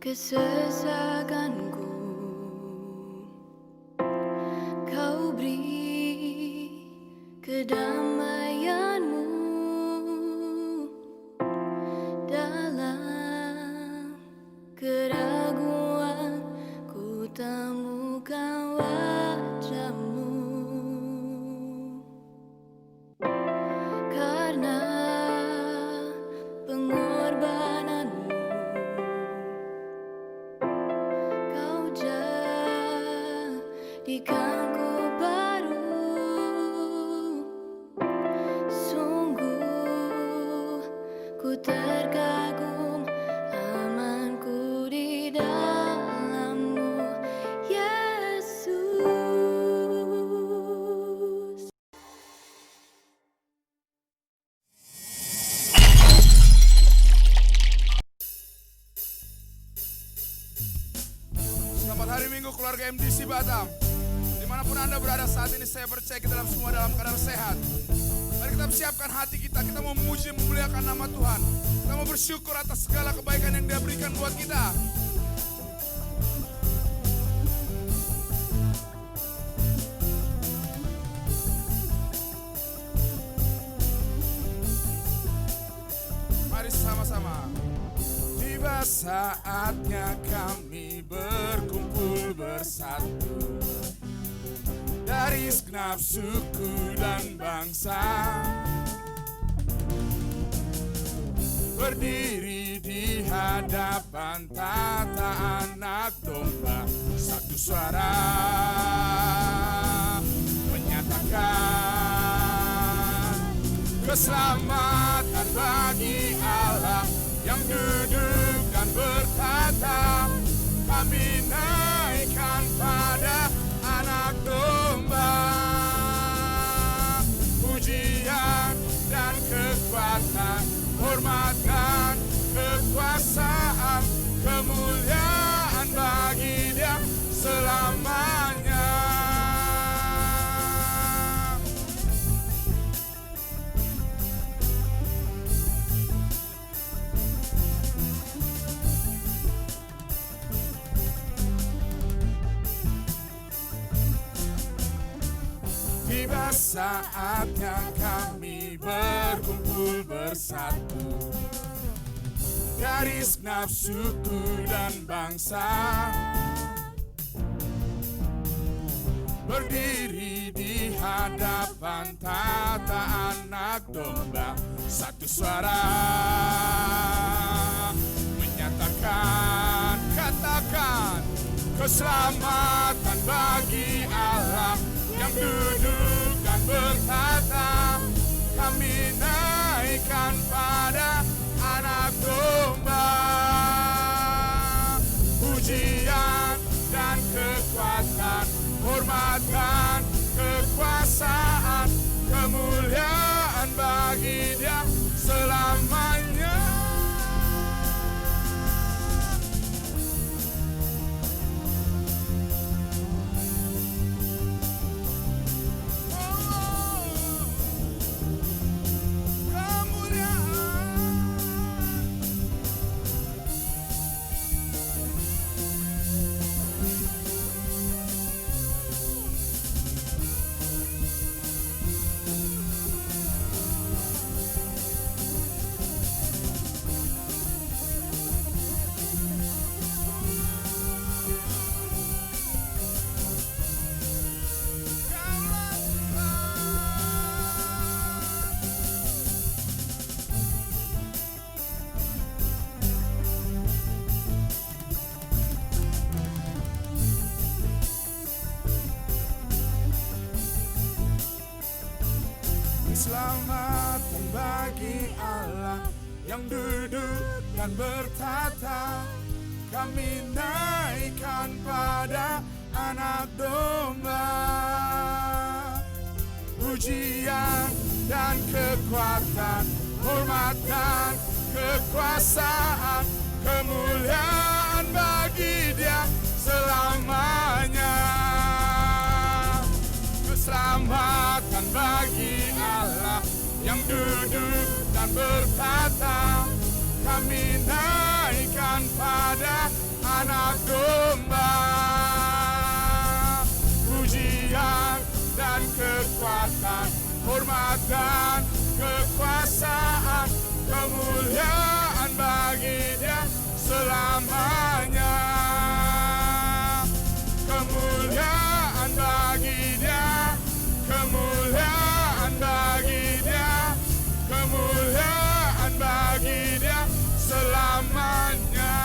kesesakanku, kau beri kedamaianmu dalam keraguan, ku temukan wajahmu. Karena pengorbananmu, kau jadikanku baru. Sungguh ku terkagum, amanku di dalammu, Yesus. Selamat hari Minggu keluarga MDC Batam. Dimanapun Anda berada saat ini, saya percaya kita semua dalam keadaan sehat. Mari kita siapkan hati kita mau memuji memuliakan nama Tuhan. Kita mau bersyukur atas segala kebaikan yang Dia berikan buat kita. Mari sama-sama. Tiba saatnya kami berkumpul bersatu dari segenap suku dan bangsa, berdiri di hadapan tata anak domba, satu suara menyatakan keselamatan bagi Allah yang duduk dan bertata. Kami naikkan pada anak domba pujian dan kekuatan, hormat dan kekuasaan, kemuliaan bagi Dia selamanya. Tiba saatnya kami berkumpul bersatu dari segenap suku dan bangsa, berdiri di hadapan tata anak domba, satu suara menyatakan, katakan, keselamatan bagi Allah yang duduk dan bertata. Kami naikkan pada anak domba pujian dan kekuatan, hormat dan kekuasaan, kemuliaan bagi Dia selamanya. Keselamatan bagi Allah yang duduk dan bertata. Kami naikkan pada anak domba pujian dan kekuatan, hormat dan kekuasaan, kemuliaan bagi Dia selamanya. Keselamatan bagi Allah yang duduk dan berkata, kami naikkan pada kemuliaan bagi Dia selamanya. Kemuliaan bagi Dia, kemuliaan bagi Dia, kemuliaan bagi Dia selamanya.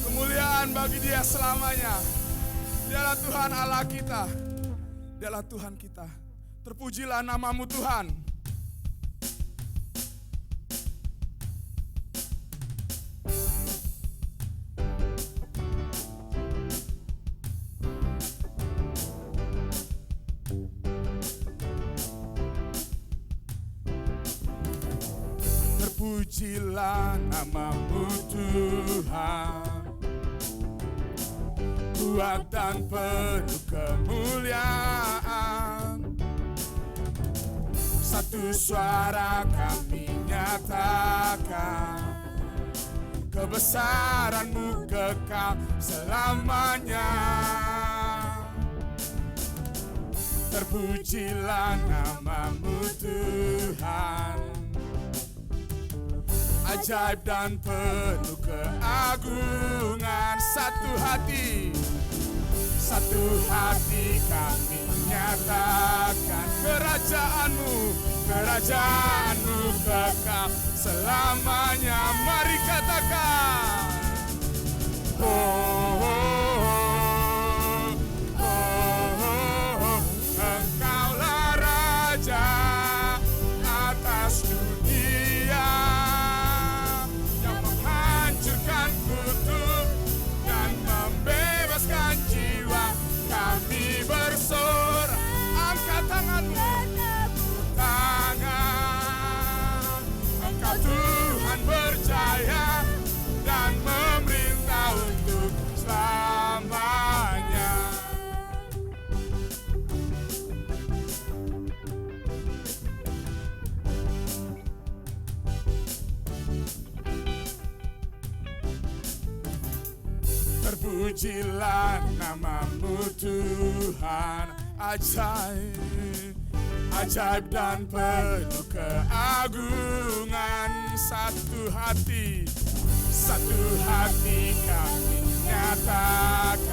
Kemuliaan bagi Dia selamanya. Dialah Tuhan Allah kita. Dialah Tuhan kita. Terpujilah nama-Mu Tuhan. Terpujilah nama-Mu Tuhan. Kuat dan penuh kemuliaan, satu suara kami nyatakan, kebesaran-Mu kekal selamanya. Terpujilah nama-Mu Tuhan, ajaib dan penuh keagungan. Satu hati kami nyatakan, kerajaan-Mu kekal selamanya. Mari katakan, oh, oh, oh, oh, oh, Engkaulah Raja atas dunia, yang menghancurkan kutub dan membebaskan jiwa. Kami bersorak, angkat tanganmu, tangan. Engkau Tuhan berjaya dan memerintah untuk selamanya. Terpujilah nama-Mu Tuhan, ajaib, ajaib dan penuh keagungan. Satu hati kami nyatakan,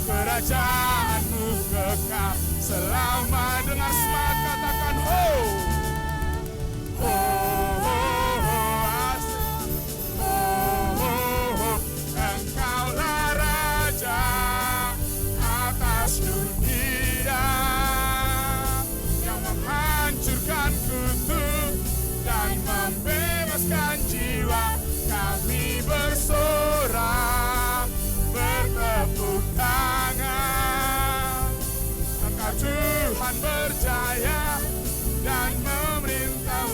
kerajaan-Mu kekal selama. Dengan semangat katakan, ho, ho, ho, ho, asik. Ho, ho, ho, Engkaulah Raja atas dunia, yang menghancurkan kutub dan membebaskan jiwa. Kami bersorak, bertepuk tangan. Engkau Tuhan berjaya dan memerintah.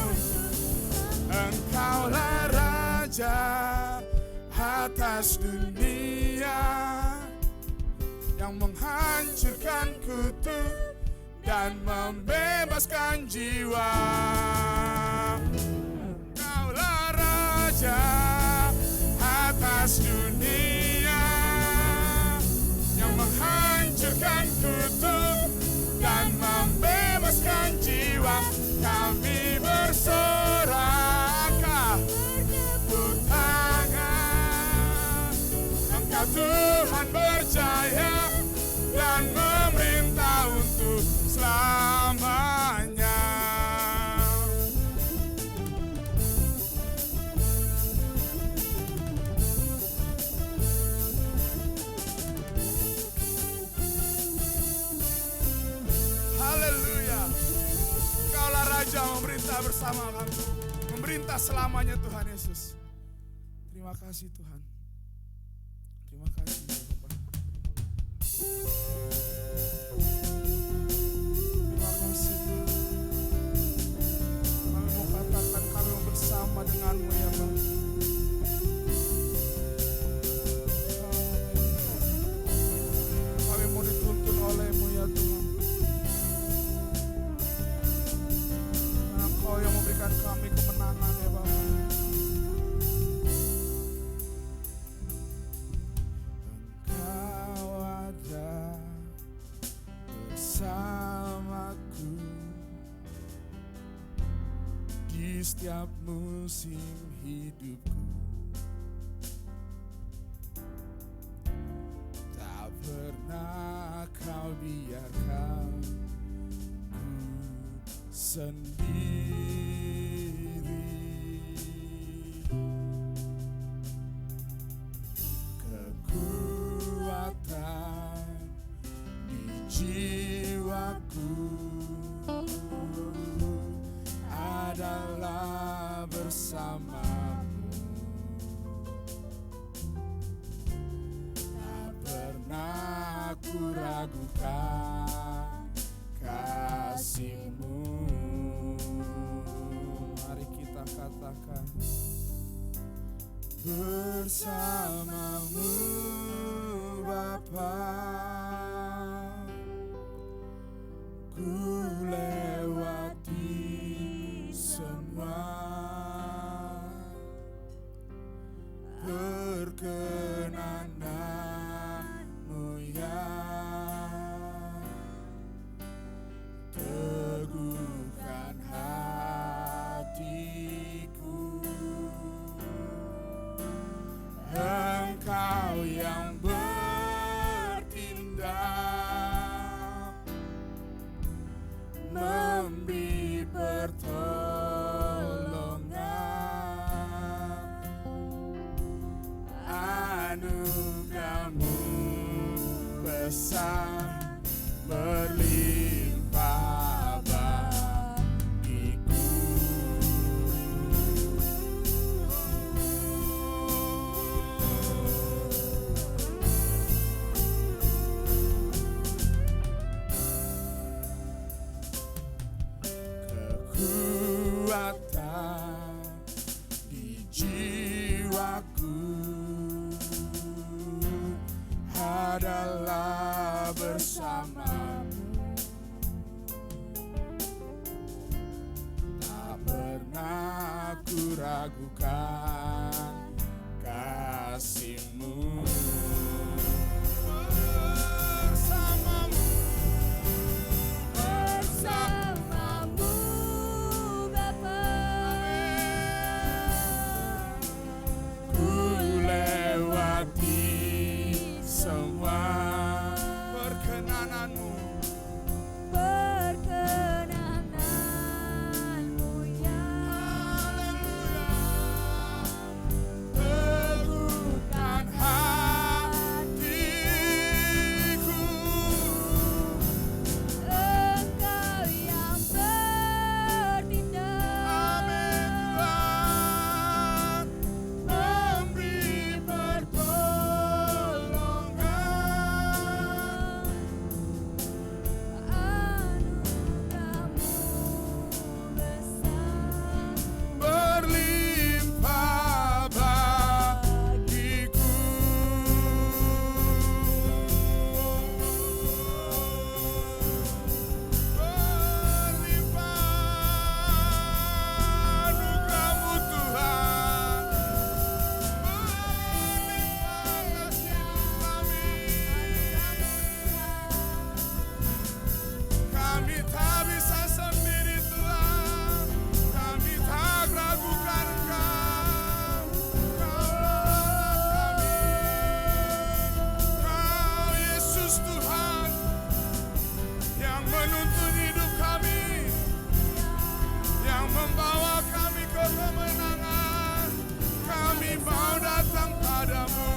Engkaulah Raja atas dunia, yang menghancurkan kutub dan membebaskan jiwa. Engkaulah Raja atas dunia, yang menghancurkan kutub dan membebaskan jiwa. Kami bersorak, bertepuk tangan. Engkau Tuhan berjaya dan memerintah untuk selamanya. Haleluya. Engkaulah Raja memerintah bersama kami, memerintah selamanya Tuhan Yesus. Terima kasih Tuhan. Terima kasih Bapak. Terima kasih Tuhan. Kami mau katakan kami mau bersama dengan-Mu ya Bang. Kami mau dituntun oleh-Mu ya Tuhan. berikan kami kemenangan ya Bapa. Engkau ada bersamaku di setiap musim hidupku. Tak pernah kau biarkan ku sendiri. Kekuatan di jiwaku adalah bersamamu. Tak pernah ku ragukan kasih-Mu. Mari kita katakan, bersamamu Bapa, ku lewati semua. Perkenanan-Mu ya teguhkan hatiku. Engkau yang bertindak, memberi pertolongan. Anugerah-Mu besar berlimpah bagiku. Kekuatan di jiwaku adalah bersamamu. Tak pernah ku ragukan kasih-Mu. Bersamamu, Bersamamu Bapa, ku lewati semua. Perkenanan-Mu, perkenanan-Mu ya teguhkan hatiku. Engkau yang bertindak, Amin Tuhan, memberi pertolongan. anugerah-Mu besar Berlimpah bagiku. Berlimpah anugerah-Mu Tuhan, berlimpah kasih kami. Kami tak bisa sendiri Tuhan, kami tak ragukan Engkau. Kaulah kami, Kau Yesus Tuhan, yang menuntun hidup kami, yang membawa kami ke kemenangan. Kami mau datang padamu,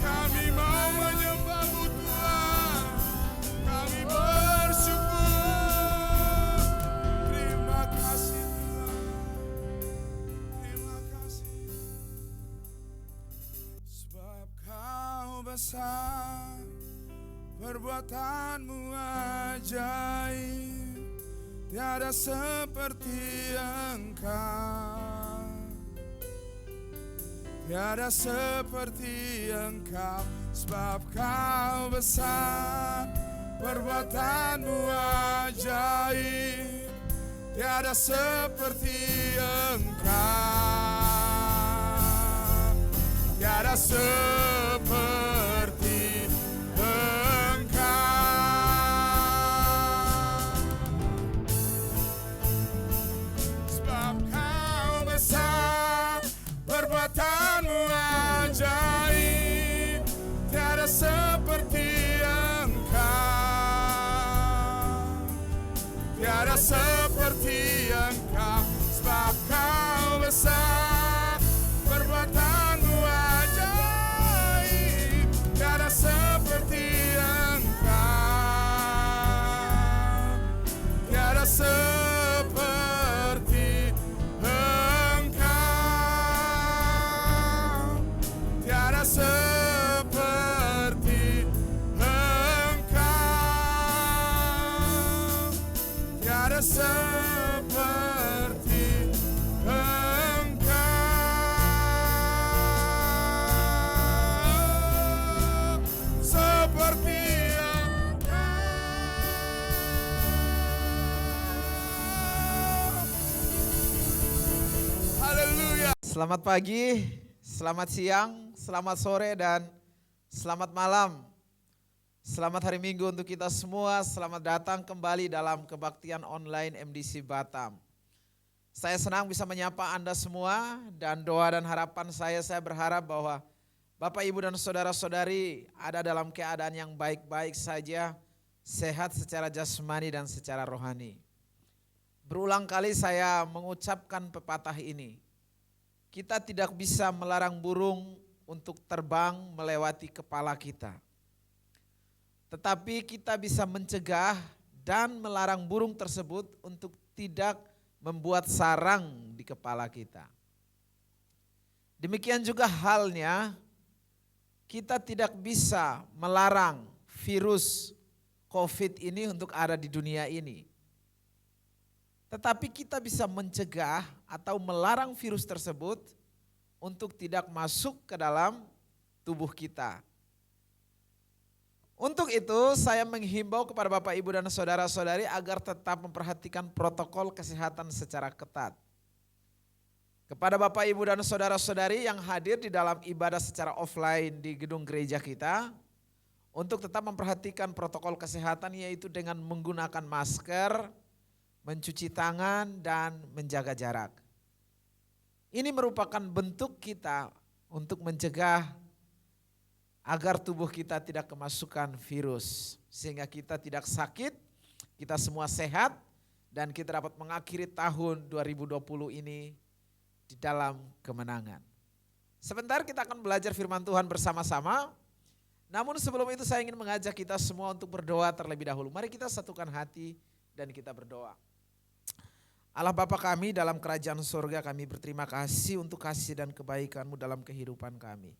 kami mau menyembah-Mu Tuhan. Kami bersyukur. Terima kasih Tuhan, terima kasih. Sebab Kau besar, perbuatan-Mu ajaib, tiada seperti Engkau. Tiada seperti Engkau, sebab Kau besar, perbuatan-Mu ajaib, tiada seperti Engkau. Tiada seperti Engkau. Sebab Kau besar, perbuatan-Mu ajaib, tiada seperti Engkau. Tiada seperti Engkau. Sebab Kau besar, perbuatan-Mu ajaib, tiada seperti Engkau. Tiada seperti Engkau. Tiada seperti Engkau. Tiada seperti Engkau. Seperti Engkau. Haleluya. Selamat pagi, selamat siang, selamat sore, dan selamat malam. Selamat hari Minggu untuk kita semua. Selamat datang kembali dalam kebaktian online MDC Batam. Saya senang bisa menyapa Anda semua, dan doa dan harapan saya berharap bahwa Bapak, Ibu, dan saudara-saudari ada dalam keadaan yang baik-baik saja, sehat secara jasmani dan secara rohani. Berulang kali saya mengucapkan pepatah ini. Kita tidak bisa melarang burung untuk terbang melewati kepala kita. Tetapi kita bisa mencegah dan melarang burung tersebut untuk tidak membuat sarang di kepala kita. Demikian juga halnya, kita tidak bisa melarang virus COVID ini untuk ada di dunia ini. Tetapi kita bisa mencegah atau melarang virus tersebut untuk tidak masuk ke dalam tubuh kita. Untuk itu saya menghimbau kepada Bapak, Ibu, dan saudara-saudari agar tetap memperhatikan protokol kesehatan secara ketat. Kepada Bapak, Ibu, dan saudara-saudari yang hadir di dalam ibadah secara offline di gedung gereja kita, untuk tetap memperhatikan protokol kesehatan, yaitu dengan menggunakan masker, mencuci tangan, dan menjaga jarak. Ini merupakan bentuk kita untuk mencegah agar tubuh kita tidak kemasukan virus, sehingga kita tidak sakit, kita semua sehat, dan kita dapat mengakhiri tahun 2020 ini di dalam kemenangan. Sebentar kita akan belajar firman Tuhan bersama-sama, namun sebelum itu saya ingin mengajak kita semua untuk berdoa terlebih dahulu. Mari kita satukan hati dan kita berdoa. Allah Bapa kami dalam kerajaan surga, kami berterima kasih untuk kasih dan kebaikan-Mu dalam kehidupan kami.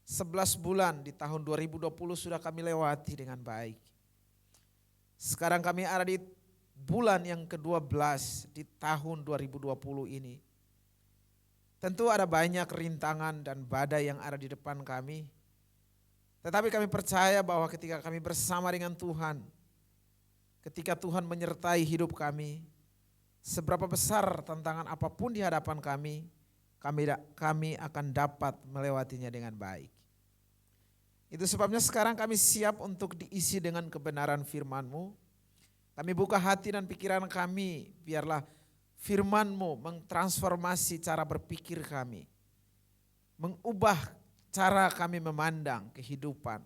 11 bulan di tahun 2020 sudah kami lewati dengan baik. Sekarang kami ada di bulan yang ke-12 di tahun 2020 ini. Tentu ada banyak rintangan dan badai yang ada di depan kami. Tetapi kami percaya bahwa ketika kami bersama dengan Tuhan, ketika Tuhan menyertai hidup kami, seberapa besar tantangan apapun di hadapan kami akan dapat melewatinya dengan baik. Itu sebabnya sekarang kami siap untuk diisi dengan kebenaran firman-Mu. Kami buka hati dan pikiran kami, biarlah firman-Mu mentransformasi cara berpikir kami, mengubah cara kami memandang kehidupan,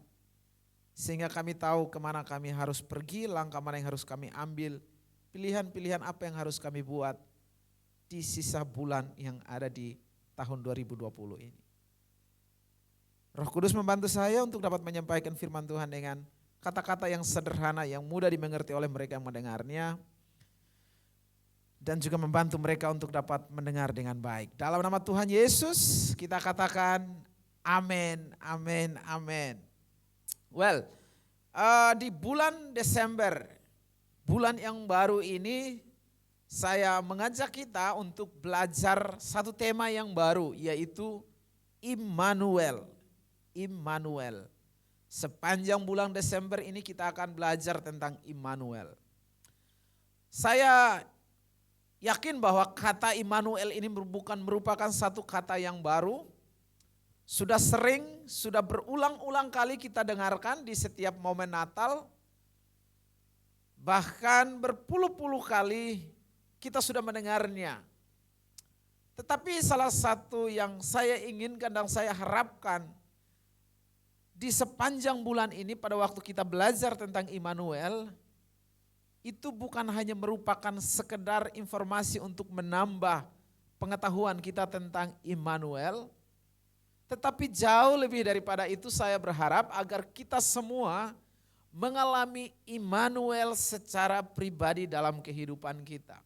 sehingga kami tahu kemana kami harus pergi, langkah mana yang harus kami ambil, pilihan-pilihan apa yang harus kami buat di sisa bulan yang ada di tahun 2020 ini. Roh Kudus membantu saya untuk dapat menyampaikan firman Tuhan dengan kata-kata yang sederhana, yang mudah dimengerti oleh mereka yang mendengarnya, dan juga membantu mereka untuk dapat mendengar dengan baik. Dalam nama Tuhan Yesus kita katakan amin, amin, amin. Well, di bulan Desember, bulan yang baru ini, saya mengajak kita untuk belajar satu tema yang baru, yaitu Immanuel. Immanuel. Sepanjang bulan Desember ini kita akan belajar tentang Immanuel. Saya yakin bahwa kata Immanuel ini bukan merupakan satu kata yang baru. Sudah sering, sudah berulang-ulang kali kita dengarkan di setiap momen Natal. Bahkan berpuluh-puluh kali kita sudah mendengarnya. Tetapi salah satu yang saya inginkan dan saya harapkan di sepanjang bulan ini pada waktu kita belajar tentang Immanuel, itu bukan hanya merupakan sekedar informasi untuk menambah pengetahuan kita tentang Immanuel, tetapi jauh lebih daripada itu saya berharap agar kita semua mengalami Immanuel secara pribadi dalam kehidupan kita.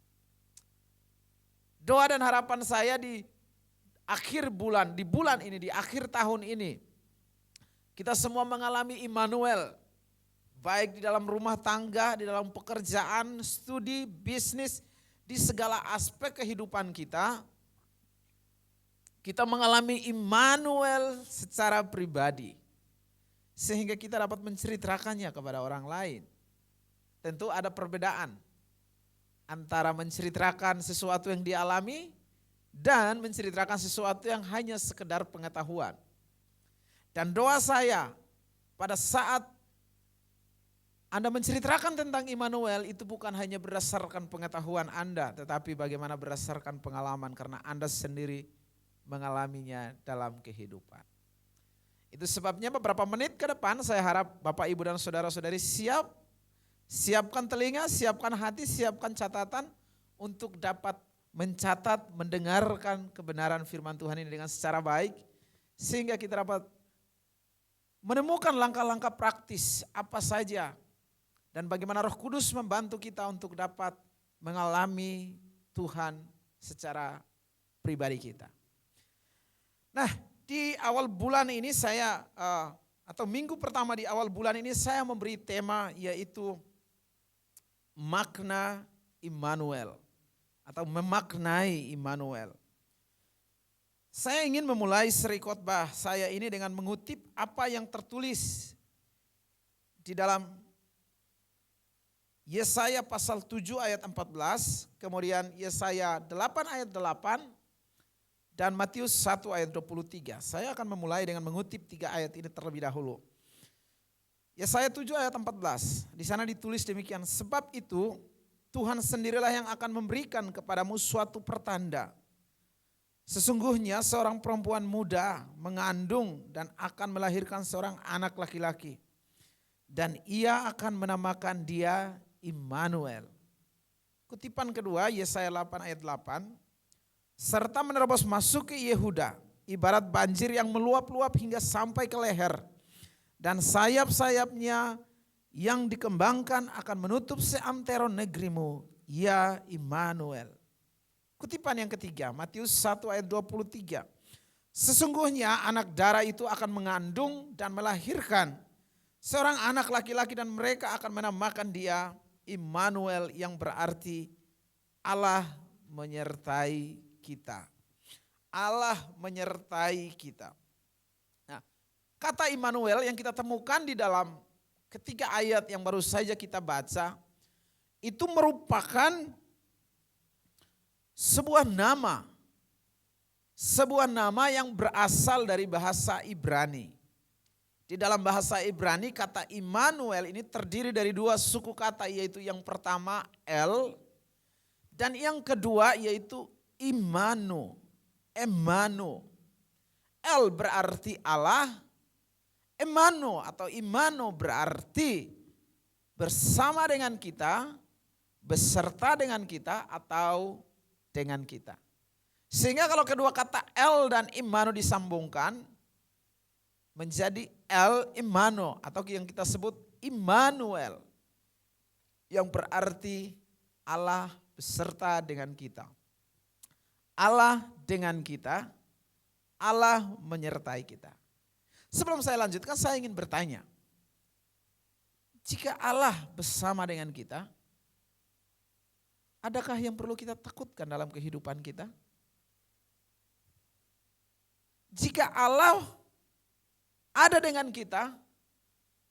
Doa dan harapan saya di akhir bulan, di bulan ini, di akhir tahun ini, kita semua mengalami Immanuel, baik di dalam rumah tangga, di dalam pekerjaan, studi, bisnis, di segala aspek kehidupan kita. Kita mengalami Immanuel secara pribadi, sehingga kita dapat menceritakannya kepada orang lain. Tentu ada perbedaan antara menceritakan sesuatu yang dialami dan menceritakan sesuatu yang hanya sekedar pengetahuan. Dan doa saya pada saat Anda menceritakan tentang Immanuel itu bukan hanya berdasarkan pengetahuan Anda, tetapi bagaimana berdasarkan pengalaman karena Anda sendiri mengalaminya dalam kehidupan. Itu sebabnya beberapa menit ke depan saya harap Bapak, Ibu dan saudara-saudari siapkan telinga, siapkan hati, siapkan catatan untuk dapat mencatat, mendengarkan kebenaran firman Tuhan ini dengan secara baik. Sehingga kita dapat menemukan langkah-langkah praktis apa saja dan bagaimana Roh Kudus membantu kita untuk dapat mengalami Tuhan secara pribadi kita. Nah, di awal bulan ini saya, atau minggu pertama di awal bulan ini saya memberi tema yaitu makna Immanuel atau memaknai Immanuel. Saya ingin memulai seri khotbah saya ini dengan mengutip apa yang tertulis di dalam Yesaya pasal 7 ayat 14, kemudian Yesaya 8 ayat 8, dan Matius 1 ayat 23. Saya akan memulai dengan mengutip 3 ayat ini terlebih dahulu. Yesaya 7 ayat 14, di sana ditulis demikian, sebab itu Tuhan sendirilah yang akan memberikan kepadamu suatu pertanda. Sesungguhnya seorang perempuan muda mengandung dan akan melahirkan seorang anak laki-laki. Dan ia akan menamakan dia Immanuel. Kutipan kedua Yesaya 8 ayat 8, serta menerobos masuk ke Yehuda, ibarat banjir yang meluap-luap hingga sampai ke leher. Dan sayap-sayapnya yang dikembangkan akan menutup seantero negerimu, ya Immanuel. Kutipan yang ketiga, Matius 1 ayat 23. Sesungguhnya anak darah itu akan mengandung dan melahirkan seorang anak laki-laki dan mereka akan menamakan dia Immanuel, yang berarti Allah menyertai kita. Allah menyertai kita. Nah, kata Immanuel yang kita temukan di dalam ketiga ayat yang baru saja kita baca, itu merupakan sebuah nama yang berasal dari bahasa Ibrani. Di dalam bahasa Ibrani kata Immanuel ini terdiri dari dua suku kata, yaitu yang pertama El dan yang kedua yaitu Immanu. El berarti Allah, Immanu atau Immanu berarti bersama dengan kita, beserta dengan kita atau dengan kita. Sehingga kalau kedua kata El dan Immanu disambungkan menjadi El Immanu atau yang kita sebut Immanuel, yang berarti Allah beserta dengan kita. Allah dengan kita, Allah menyertai kita. Sebelum saya lanjutkan, saya ingin bertanya, jika Allah bersama dengan kita, adakah yang perlu kita takutkan dalam kehidupan kita? Jika Allah ada dengan kita,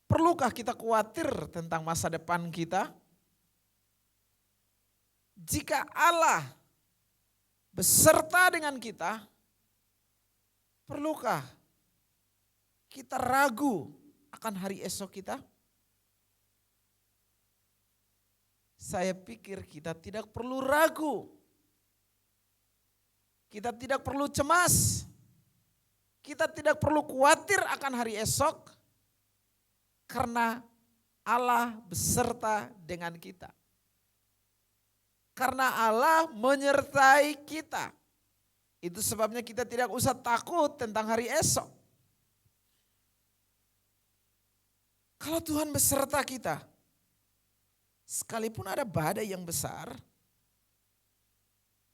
perlukah kita khawatir tentang masa depan kita? Jika Allah beserta dengan kita, perlukah kita ragu akan hari esok kita? Saya pikir kita tidak perlu ragu. Kita tidak perlu cemas. Kita tidak perlu khawatir akan hari esok. Karena Allah beserta dengan kita. Karena Allah menyertai kita. Itu sebabnya kita tidak usah takut tentang hari esok. Kalau Tuhan beserta kita, sekalipun ada badai yang besar,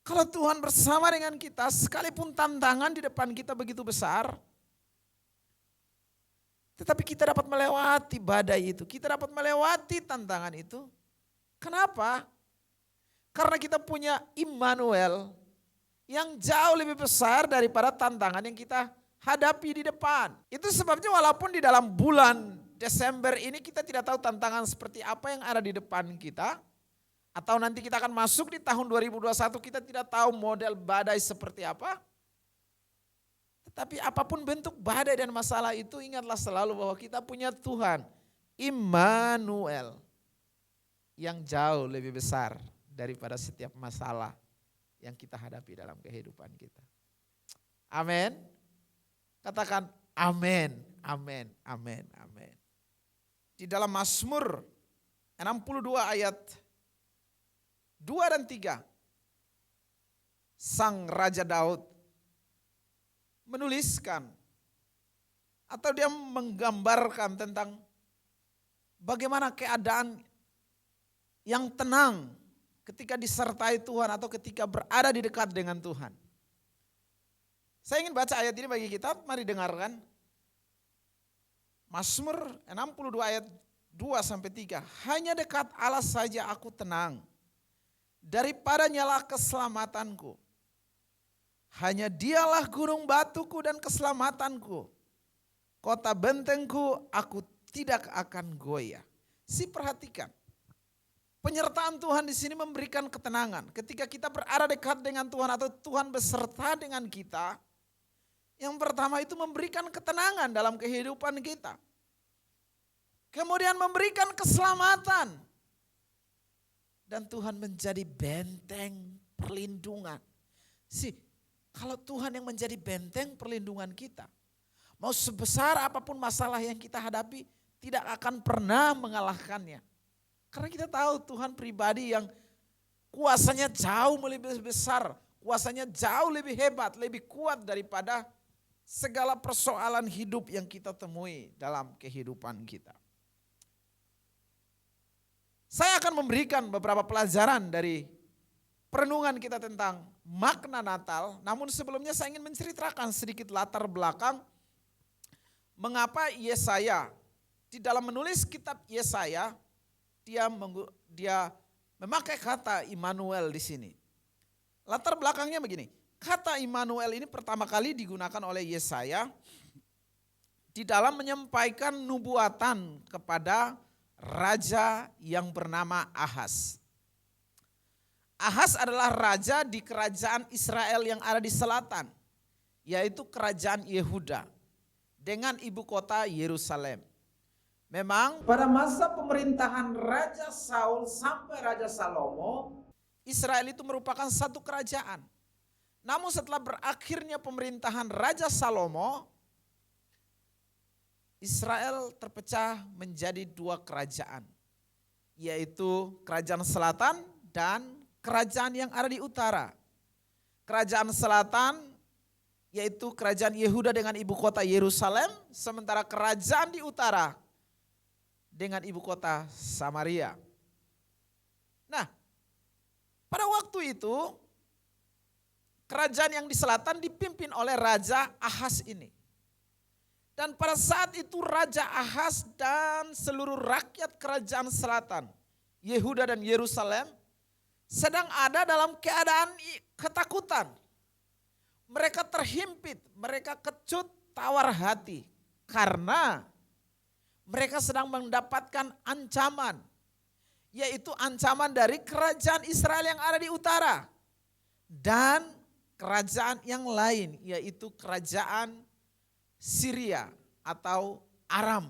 kalau Tuhan bersama dengan kita, sekalipun tantangan di depan kita begitu besar, tetapi kita dapat melewati badai itu, kita dapat melewati tantangan itu. Kenapa? Karena kita punya Immanuel yang jauh lebih besar daripada tantangan yang kita hadapi di depan. Itu sebabnya walaupun di dalam bulan Desember ini kita tidak tahu tantangan seperti apa yang ada di depan kita. Atau nanti kita akan masuk di tahun 2021 kita tidak tahu model badai seperti apa. Tetapi apapun bentuk badai dan masalah itu ingatlah selalu bahwa kita punya Tuhan Immanuel yang jauh lebih besar daripada setiap masalah yang kita hadapi dalam kehidupan kita. Amin. Katakan amin, amin, amin, amin. Di dalam Mazmur 62 ayat 2 dan 3. Sang Raja Daud menuliskan atau dia menggambarkan tentang bagaimana keadaan yang tenang ketika disertai Tuhan atau ketika berada di dekat dengan Tuhan. Saya ingin baca ayat ini bagi kita, mari dengarkan. Mazmur 62 ayat 2-3. Hanya dekat Allah saja aku tenang. Daripada nyala keselamatanku. Hanya dialah gunung batuku dan keselamatanku. Kota bentengku aku tidak akan goyah. Perhatikan. Penyertaan Tuhan di sini memberikan ketenangan. Ketika kita berada dekat dengan Tuhan atau Tuhan beserta dengan kita, yang pertama itu memberikan ketenangan dalam kehidupan kita. Kemudian memberikan keselamatan. Dan Tuhan menjadi benteng perlindungan. Kalau Tuhan yang menjadi benteng perlindungan kita, mau sebesar apapun masalah yang kita hadapi, tidak akan pernah mengalahkannya. Karena kita tahu Tuhan pribadi yang kuasanya jauh lebih besar, kuasanya jauh lebih hebat, lebih kuat daripada segala persoalan hidup yang kita temui dalam kehidupan kita. Saya akan memberikan beberapa pelajaran dari perenungan kita tentang makna Natal. Namun sebelumnya saya ingin menceritakan sedikit latar belakang mengapa Yesaya di dalam menulis kitab Yesaya dia memakai kata Immanuel di sini. Latar belakangnya begini. Kata Immanuel ini pertama kali digunakan oleh Yesaya di dalam menyampaikan nubuatan kepada raja yang bernama Ahaz. Ahaz adalah raja di kerajaan Israel yang ada di selatan, yaitu kerajaan Yehuda dengan ibu kota Yerusalem. Memang pada masa pemerintahan Raja Saul sampai Raja Salomo, Israel itu merupakan satu kerajaan. Namun setelah berakhirnya pemerintahan Raja Salomo, Israel terpecah menjadi dua kerajaan, yaitu kerajaan selatan dan kerajaan yang ada di utara. Kerajaan selatan yaitu kerajaan Yehuda dengan ibu kota Yerusalem, sementara kerajaan di utara dengan ibu kota Samaria. Nah, pada waktu itu kerajaan yang di selatan dipimpin oleh Raja Ahaz ini. Dan pada saat itu Raja Ahaz dan seluruh rakyat kerajaan selatan, Yehuda dan Yerusalem, sedang ada dalam keadaan ketakutan. Mereka terhimpit, mereka kecut, tawar hati. Karena mereka sedang mendapatkan ancaman yaitu ancaman dari kerajaan Israel yang ada di utara. Dan kerajaan yang lain, yaitu kerajaan Syria atau Aram.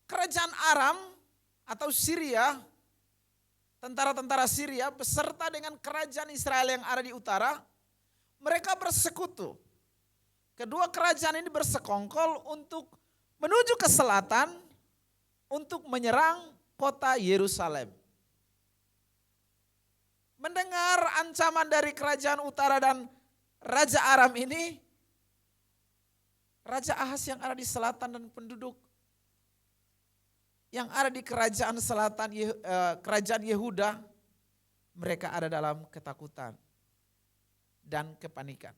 Kerajaan Aram atau Syria, tentara-tentara Syria beserta dengan kerajaan Israel yang ada di utara, mereka bersekutu. Kedua kerajaan ini bersekongkol untuk menuju ke selatan untuk menyerang kota Yerusalem. Mendengar ancaman dari kerajaan utara dan Raja Aram ini, Raja Ahas yang ada di selatan dan penduduk yang ada di kerajaan selatan, kerajaan Yehuda, mereka ada dalam ketakutan dan kepanikan.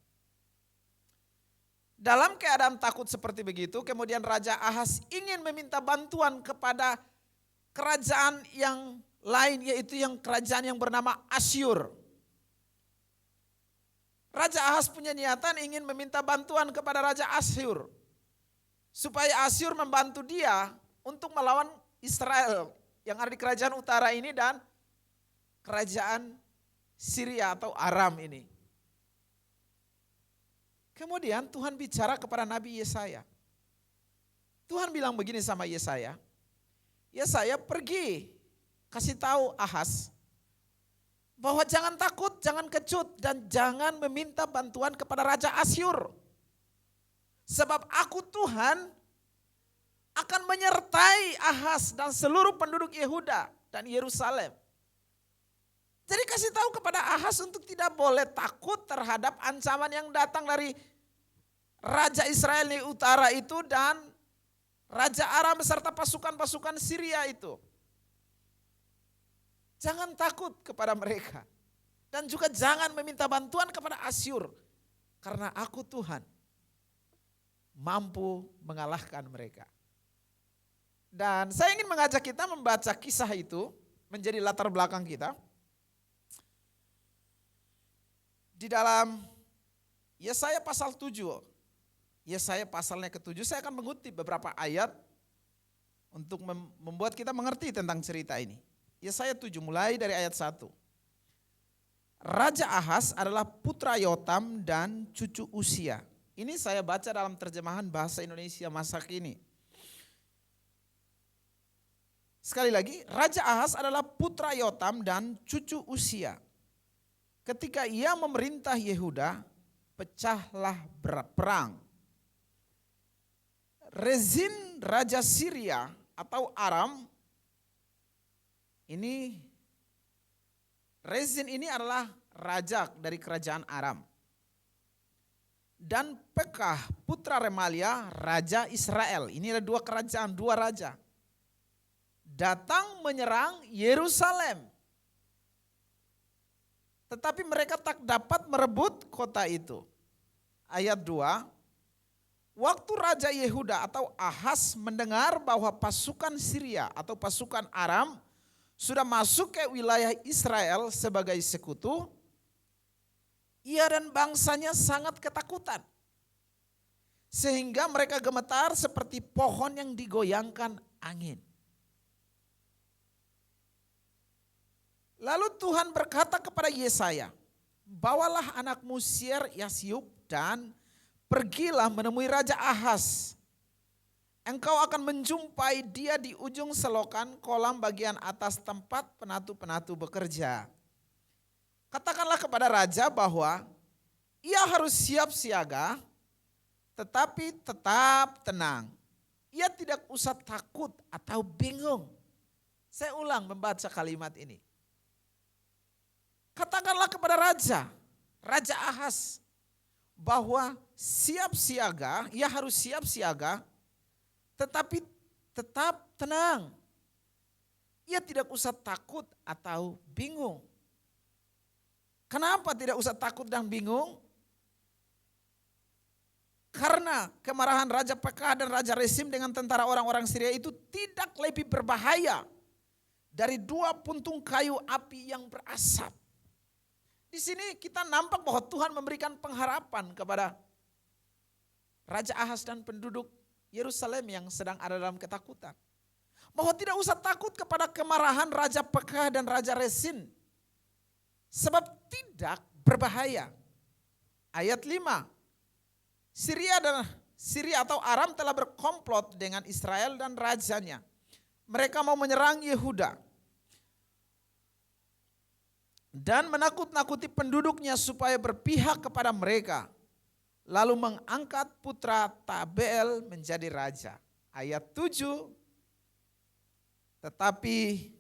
Dalam keadaan takut seperti begitu, kemudian Raja Ahas ingin meminta bantuan kepada kerajaan yang lain, yaitu yang kerajaan yang bernama Asyur. Raja Ahas punya niatan ingin meminta bantuan kepada Raja Asyur, supaya Asyur membantu dia untuk melawan Israel yang ada di kerajaan utara ini dan kerajaan Syria atau Aram ini. Kemudian Tuhan bicara kepada Nabi Yesaya. Tuhan bilang begini sama Yesaya, Yesaya pergi kasih tahu Ahas bahwa jangan takut, jangan kecut, dan jangan meminta bantuan kepada Raja Asyur. Sebab aku Tuhan akan menyertai Ahas dan seluruh penduduk Yehuda dan Yerusalem. Jadi kasih tahu kepada Ahas untuk tidak boleh takut terhadap ancaman yang datang dari Raja Israel di utara itu dan Raja Aram beserta pasukan-pasukan Syria itu. Jangan takut kepada mereka. Dan juga jangan meminta bantuan kepada Asyur. Karena aku Tuhan mampu mengalahkan mereka. Dan saya ingin mengajak kita membaca kisah itu menjadi latar belakang kita. Di dalam Yesaya pasal 7, Yesaya pasalnya ke-7, saya akan mengutip beberapa ayat untuk membuat kita mengerti tentang cerita ini. Yesaya 7 mulai dari ayat 1. Raja Ahas adalah putra Yotam dan cucu Usia. Ini saya baca dalam terjemahan bahasa Indonesia masa kini. Sekali lagi, Raja Ahas adalah putra Yotam dan cucu Usia. Ketika ia memerintah Yehuda, pecahlah perang. Rezin Raja Syria atau Aram, Rezin ini adalah raja dari kerajaan Aram. Dan Pekah putra Remalia, Raja Israel. Ini ada dua kerajaan, dua raja. Datang menyerang Yerusalem. Tetapi mereka tak dapat merebut kota itu. Ayat 2, waktu Raja Yehuda atau Ahas mendengar bahwa pasukan Syria atau pasukan Aram sudah masuk ke wilayah Israel sebagai sekutu, ia dan bangsanya sangat ketakutan. Sehingga mereka gemetar seperti pohon yang digoyangkan angin. Lalu Tuhan berkata kepada Yesaya, bawalah anakmu Syer-Yasyub dan pergilah menemui Raja Ahas. Engkau akan menjumpai dia di ujung selokan kolam bagian atas tempat penatu-penatu bekerja. Katakanlah kepada raja bahwa ia harus siap siaga, tetapi tetap tenang. Ia tidak usah takut atau bingung. Saya ulang membaca kalimat ini. Katakanlah kepada Raja Ahas, bahwa siap siaga, ia harus siap siaga, tetapi tetap tenang. Ia tidak usah takut atau bingung. Kenapa tidak usah takut dan bingung? Karena kemarahan Raja Pekah dan Raja Resim dengan tentara orang-orang Syria itu tidak lebih berbahaya dari dua puntung kayu api yang berasap. Di sini kita nampak bahwa Tuhan memberikan pengharapan kepada Raja Ahas dan penduduk Yerusalem yang sedang ada dalam ketakutan. Bahwa tidak usah takut kepada kemarahan Raja Pekah dan Raja Resin. Sebab tidak berbahaya. Ayat 5. Syria atau Aram telah berkomplot dengan Israel dan rajanya. Mereka mau menyerang Yehuda. Dan menakut-nakuti penduduknya supaya berpihak kepada mereka. Lalu mengangkat putra Tabeel menjadi raja. Ayat 7. Tetapi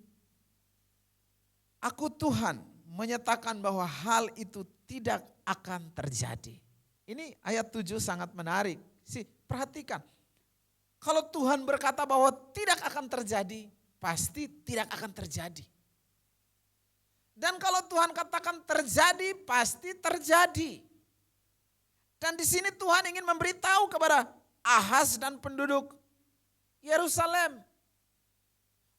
aku Tuhan menyatakan bahwa hal itu tidak akan terjadi. Ini ayat 7 sangat menarik. Perhatikan. Kalau Tuhan berkata bahwa tidak akan terjadi, pasti tidak akan terjadi. Dan kalau Tuhan katakan terjadi, pasti terjadi. Dan di sini Tuhan ingin memberitahu kepada Ahaz dan penduduk Yerusalem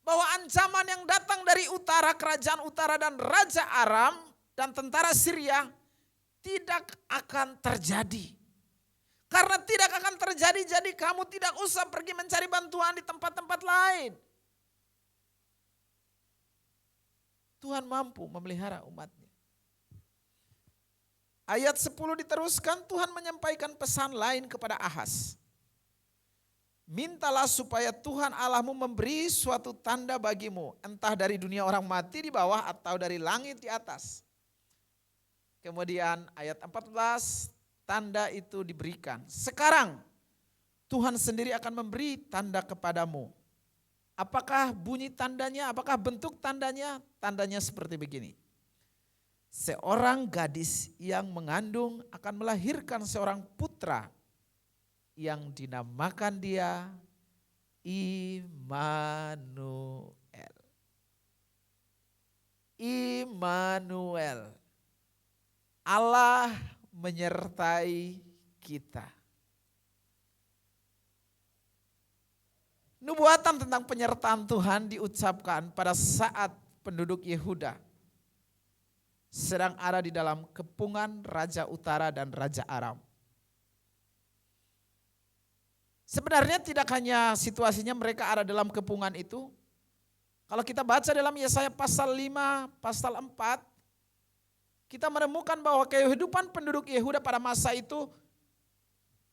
bahwa ancaman yang datang dari utara, kerajaan utara dan Raja Aram dan tentara Syria tidak akan terjadi. Karena tidak akan terjadi, jadi kamu tidak usah pergi mencari bantuan di tempat-tempat lain. Tuhan mampu memelihara umatnya. Ayat 10 diteruskan, Tuhan menyampaikan pesan lain kepada Ahaz. Mintalah supaya Tuhan Allahmu memberi suatu tanda bagimu, entah dari dunia orang mati di bawah atau dari langit di atas. Kemudian ayat 14, tanda itu diberikan. Sekarang Tuhan sendiri akan memberi tanda kepadamu. Apakah bunyi tandanya? Apakah bentuk tandanya? Tandanya seperti begini. Seorang gadis yang mengandung akan melahirkan seorang putra yang dinamakan dia Immanuel. Immanuel. Allah menyertai kita. Nubuatan tentang penyertaan Tuhan diucapkan pada saat penduduk Yehuda sedang ada di dalam kepungan Raja Utara dan Raja Aram. Sebenarnya tidak hanya situasinya mereka ada dalam kepungan itu. Kalau kita baca dalam Yesaya pasal 5, pasal 4, kita menemukan bahwa kehidupan penduduk Yehuda pada masa itu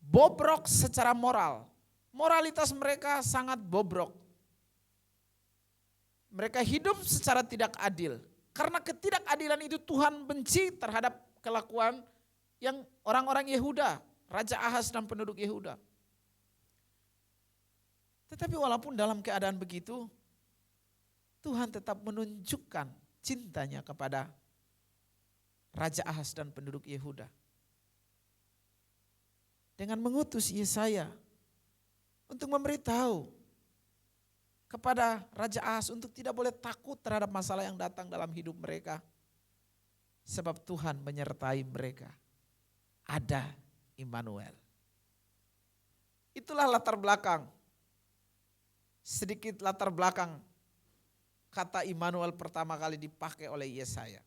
bobrok secara moral. Moralitas mereka sangat bobrok. Mereka hidup secara tidak adil. Karena ketidakadilan itu Tuhan benci terhadap kelakuan yang orang-orang Yehuda, Raja Ahaz dan penduduk Yehuda. Tetapi walaupun dalam keadaan begitu, Tuhan tetap menunjukkan cintanya kepada Raja Ahaz dan penduduk Yehuda. Dengan mengutus Yesaya untuk memberitahu kepada Raja Ahaz untuk tidak boleh takut terhadap masalah yang datang dalam hidup mereka. Sebab Tuhan menyertai mereka. Ada Immanuel. Itulah latar belakang. Sedikit latar belakang kata Immanuel pertama kali dipakai oleh Yesaya.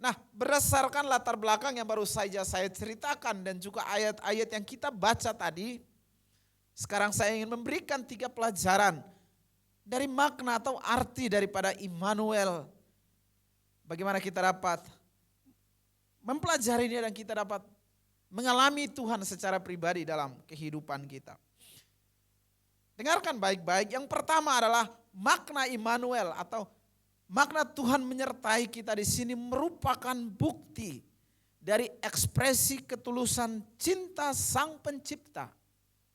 Nah, berdasarkan latar belakang yang baru saja saya ceritakan dan juga ayat-ayat yang kita baca tadi, sekarang saya ingin memberikan 3 pelajaran dari makna atau arti daripada Immanuel. Bagaimana kita dapat mempelajarinya dan kita dapat mengalami Tuhan secara pribadi dalam kehidupan kita. Dengarkan baik-baik. Yang pertama adalah makna Immanuel atau makna Tuhan menyertai kita di sini merupakan bukti dari ekspresi ketulusan cinta Sang Pencipta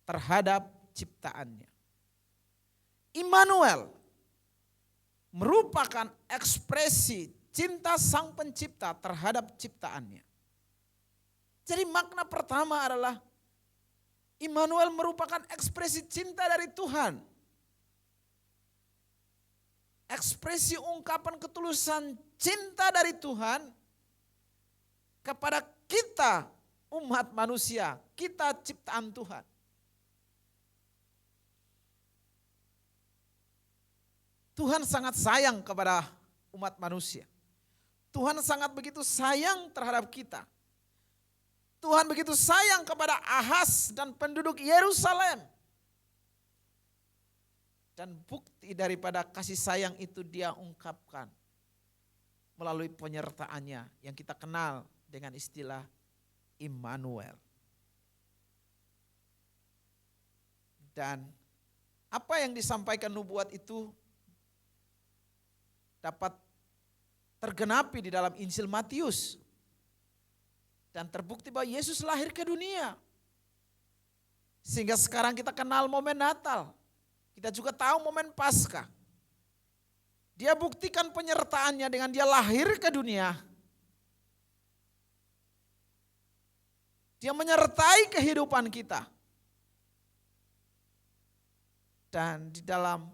terhadap ciptaannya. Immanuel merupakan ekspresi cinta Sang Pencipta terhadap ciptaannya. Jadi makna pertama adalah Immanuel merupakan ekspresi cinta dari Tuhan. Ekspresi ungkapan ketulusan cinta dari Tuhan kepada kita umat manusia, kita ciptaan Tuhan. Tuhan sangat sayang kepada umat manusia. Tuhan sangat begitu sayang terhadap kita. Tuhan begitu sayang kepada Ahaz dan penduduk Yerusalem. Dan bukti daripada kasih sayang itu dia ungkapkan melalui penyertaannya yang kita kenal dengan istilah Immanuel. Dan apa yang disampaikan nubuat itu dapat tergenapi di dalam Injil Matius. Dan terbukti bahwa Yesus lahir ke dunia. Sehingga sekarang kita kenal momen Natal. Kita juga tahu momen Paskah. Dia buktikan penyertaannya dengan dia lahir ke dunia. Dia menyertai kehidupan kita. Dan di dalam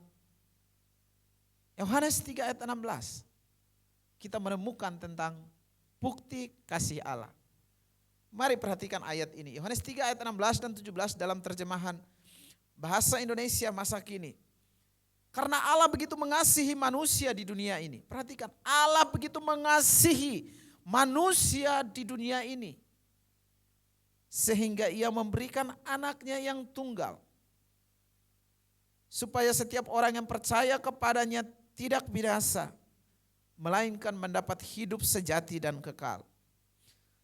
Yohanes 3 ayat 16 kita menemukan tentang bukti kasih Allah. Mari perhatikan ayat ini. Yohanes 3 ayat 16 dan 17 dalam terjemahan bahasa Indonesia masa kini. Karena Allah begitu mengasihi manusia di dunia ini. Perhatikan, Allah begitu mengasihi manusia di dunia ini. Sehingga ia memberikan anaknya yang tunggal. Supaya setiap orang yang percaya kepadanya tidak binasa, melainkan mendapat hidup sejati dan kekal.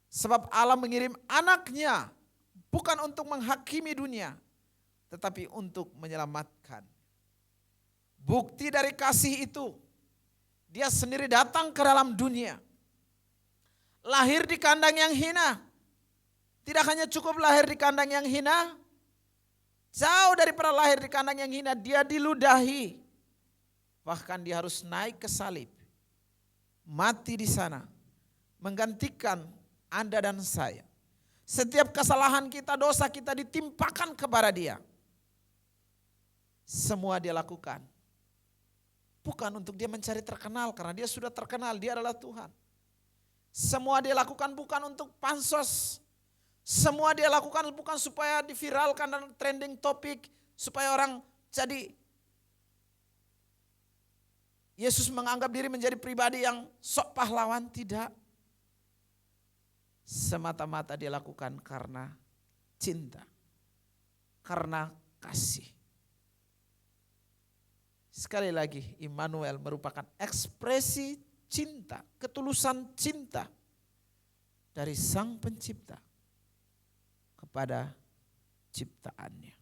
Sebab Allah mengirim anaknya bukan untuk menghakimi dunia, tetapi untuk menyelamatkan. Bukti dari kasih itu, dia sendiri datang ke dalam dunia. Lahir di kandang yang hina. Tidak hanya cukup lahir di kandang yang hina, jauh daripada lahir di kandang yang hina, dia diludahi. Bahkan dia harus naik ke salib, mati di sana, menggantikan Anda dan saya. Setiap kesalahan kita, dosa kita ditimpakan kepada dia. Semua dia lakukan. Bukan untuk dia mencari terkenal, karena dia sudah terkenal, dia adalah Tuhan. Semua dia lakukan bukan untuk pansos. Semua dia lakukan bukan supaya diviralkan dan trending topik, supaya orang jadi Yesus menganggap diri menjadi pribadi yang sok pahlawan, tidak. Semata-mata dia lakukan karena cinta, karena kasih. Sekali lagi, Immanuel merupakan ekspresi cinta, ketulusan cinta dari Sang Pencipta kepada ciptaannya.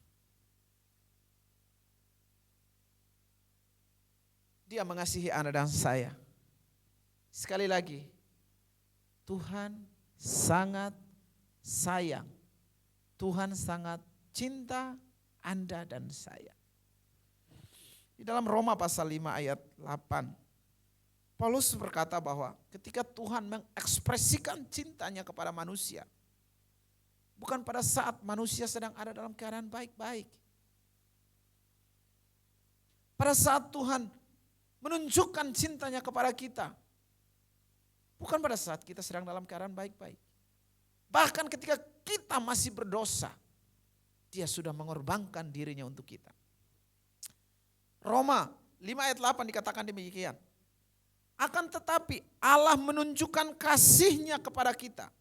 Dia mengasihi Anda dan saya. Sekali lagi, Tuhan sangat sayang. Tuhan sangat cinta Anda dan saya. Di dalam Roma pasal 5 ayat 8, Paulus berkata bahwa ketika Tuhan mengekspresikan cintanya kepada manusia, bukan pada saat manusia sedang ada dalam keadaan baik-baik. Pada saat Tuhan menunjukkan cintanya kepada kita, bukan pada saat kita sedang dalam keadaan baik-baik. Bahkan ketika kita masih berdosa, dia sudah mengorbankan dirinya untuk kita. Roma 5 ayat 8 dikatakan demikian. Akan tetapi Allah menunjukkan kasih-Nya kepada kita.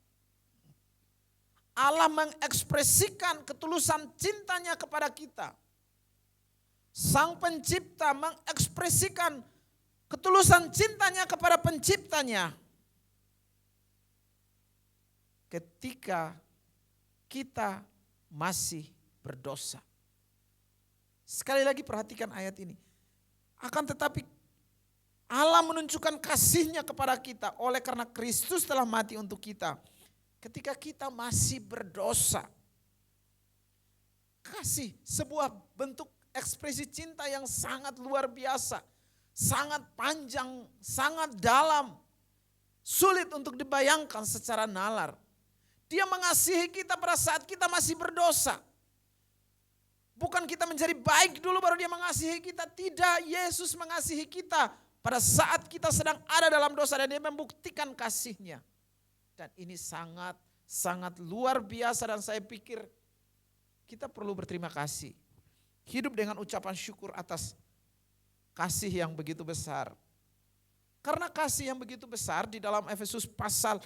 Allah mengekspresikan ketulusan cintanya kepada kita. Sang Pencipta mengekspresikan ketulusan cintanya kepada penciptanya. Ketika kita masih berdosa. Sekali lagi perhatikan ayat ini. Akan tetapi Allah menunjukkan kasih-Nya kepada kita oleh karena Kristus telah mati untuk kita. Ketika kita masih berdosa. Kasih sebuah bentuk ekspresi cinta yang sangat luar biasa. Sangat panjang, sangat dalam. Sulit untuk dibayangkan secara nalar. Dia mengasihi kita pada saat kita masih berdosa. Bukan kita menjadi baik dulu baru dia mengasihi kita. Tidak, Yesus mengasihi kita pada saat kita sedang ada dalam dosa dan dia membuktikan kasih-Nya. Dan ini sangat luar biasa dan saya pikir kita perlu berterima kasih. Hidup dengan ucapan syukur atas kasih yang begitu besar. Karena kasih yang begitu besar di dalam Efesus pasal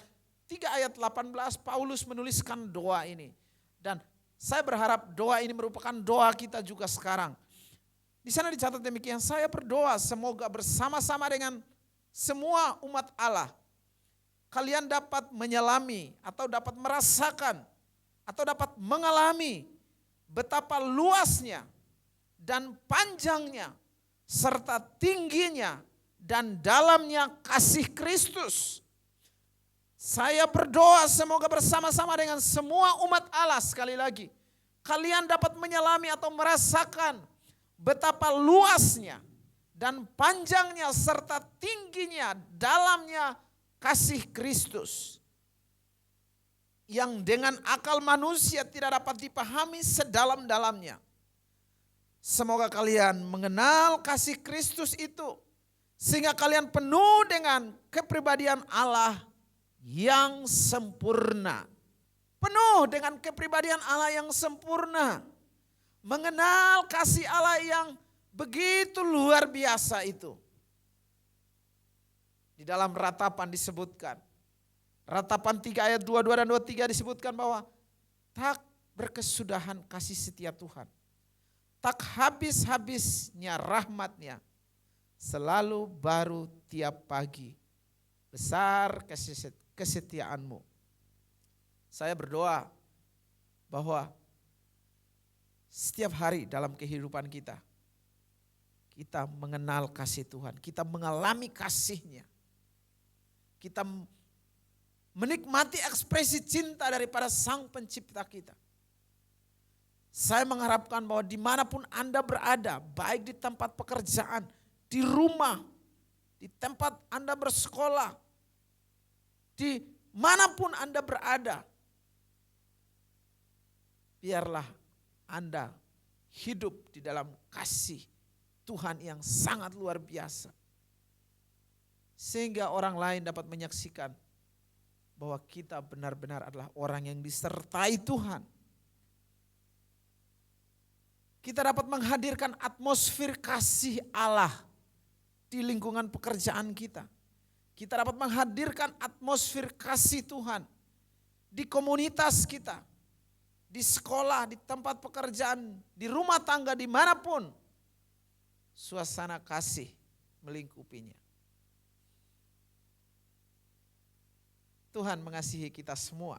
3 ayat 18 Paulus menuliskan doa ini. Dan saya berharap doa ini merupakan doa kita juga sekarang. Di sana dicatat demikian, saya berdoa semoga bersama-sama dengan semua umat Allah, kalian dapat menyelami atau dapat merasakan atau dapat mengalami betapa luasnya dan panjangnya serta tingginya dan dalamnya kasih Kristus. Saya berdoa semoga bersama-sama dengan semua umat Allah, sekali lagi, kalian dapat menyelami atau merasakan betapa luasnya dan panjangnya serta tingginya dalamnya kasih Kristus yang dengan akal manusia tidak dapat dipahami sedalam-dalamnya. Semoga kalian mengenal kasih Kristus itu sehingga kalian penuh dengan kepribadian Allah yang sempurna. Penuh dengan kepribadian Allah yang sempurna. Mengenal kasih Allah yang begitu luar biasa itu. Di dalam ratapan disebutkan. Ratapan 3 ayat 22 dan 23 disebutkan bahwa tak berkesudahan kasih setia Tuhan. Tak habis-habisnya rahmatnya. Selalu baru tiap pagi. Besar kesetiaanmu. Saya berdoa bahwa setiap hari dalam kehidupan kita, kita mengenal kasih Tuhan, kita mengalami kasih-Nya. Kita menikmati ekspresi cinta daripada Sang Pencipta kita. Saya mengharapkan bahwa dimanapun Anda berada, baik di tempat pekerjaan, di rumah, di tempat Anda bersekolah, di manapun Anda berada, biarlah Anda hidup di dalam kasih Tuhan yang sangat luar biasa. Sehingga orang lain dapat menyaksikan bahwa kita benar-benar adalah orang yang disertai Tuhan. Kita dapat menghadirkan atmosfer kasih Allah di lingkungan pekerjaan kita. Kita dapat menghadirkan atmosfer kasih Tuhan di komunitas kita, di sekolah, di tempat pekerjaan, di rumah tangga, dimanapun. Suasana kasih melingkupinya. Tuhan mengasihi kita semua.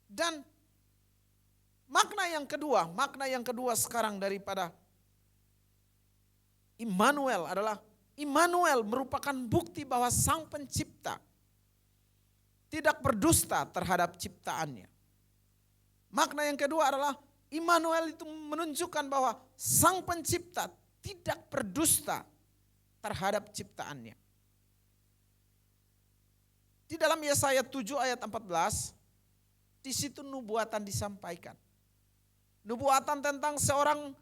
Dan makna yang kedua sekarang daripada Immanuel adalah Immanuel merupakan bukti bahwa Sang Pencipta tidak berdusta terhadap ciptaannya. Makna yang kedua adalah Immanuel itu menunjukkan bahwa Sang Pencipta tidak berdusta terhadap ciptaannya. Di dalam Yesaya 7 ayat 14, di situ nubuatan disampaikan. Nubuatan tentang seorang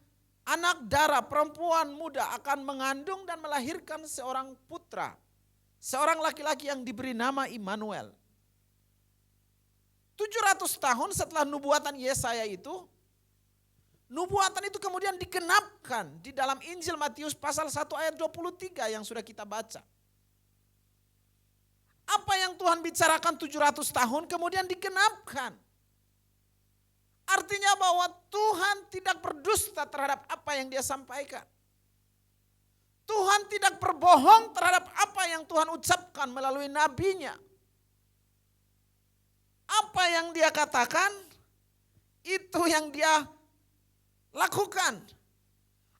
anak darah perempuan muda akan mengandung dan melahirkan seorang putra. Seorang laki-laki yang diberi nama Immanuel. 700 tahun setelah nubuatan Yesaya itu, nubuatan itu kemudian digenapkan di dalam Injil Matius pasal 1 ayat 23 yang sudah kita baca. Apa yang Tuhan bicarakan 700 tahun kemudian digenapkan. Artinya bahwa Tuhan tidak berdusta terhadap apa yang Dia sampaikan. Tuhan tidak berbohong terhadap apa yang Tuhan ucapkan melalui nabinya. Apa yang Dia katakan, itu yang Dia lakukan.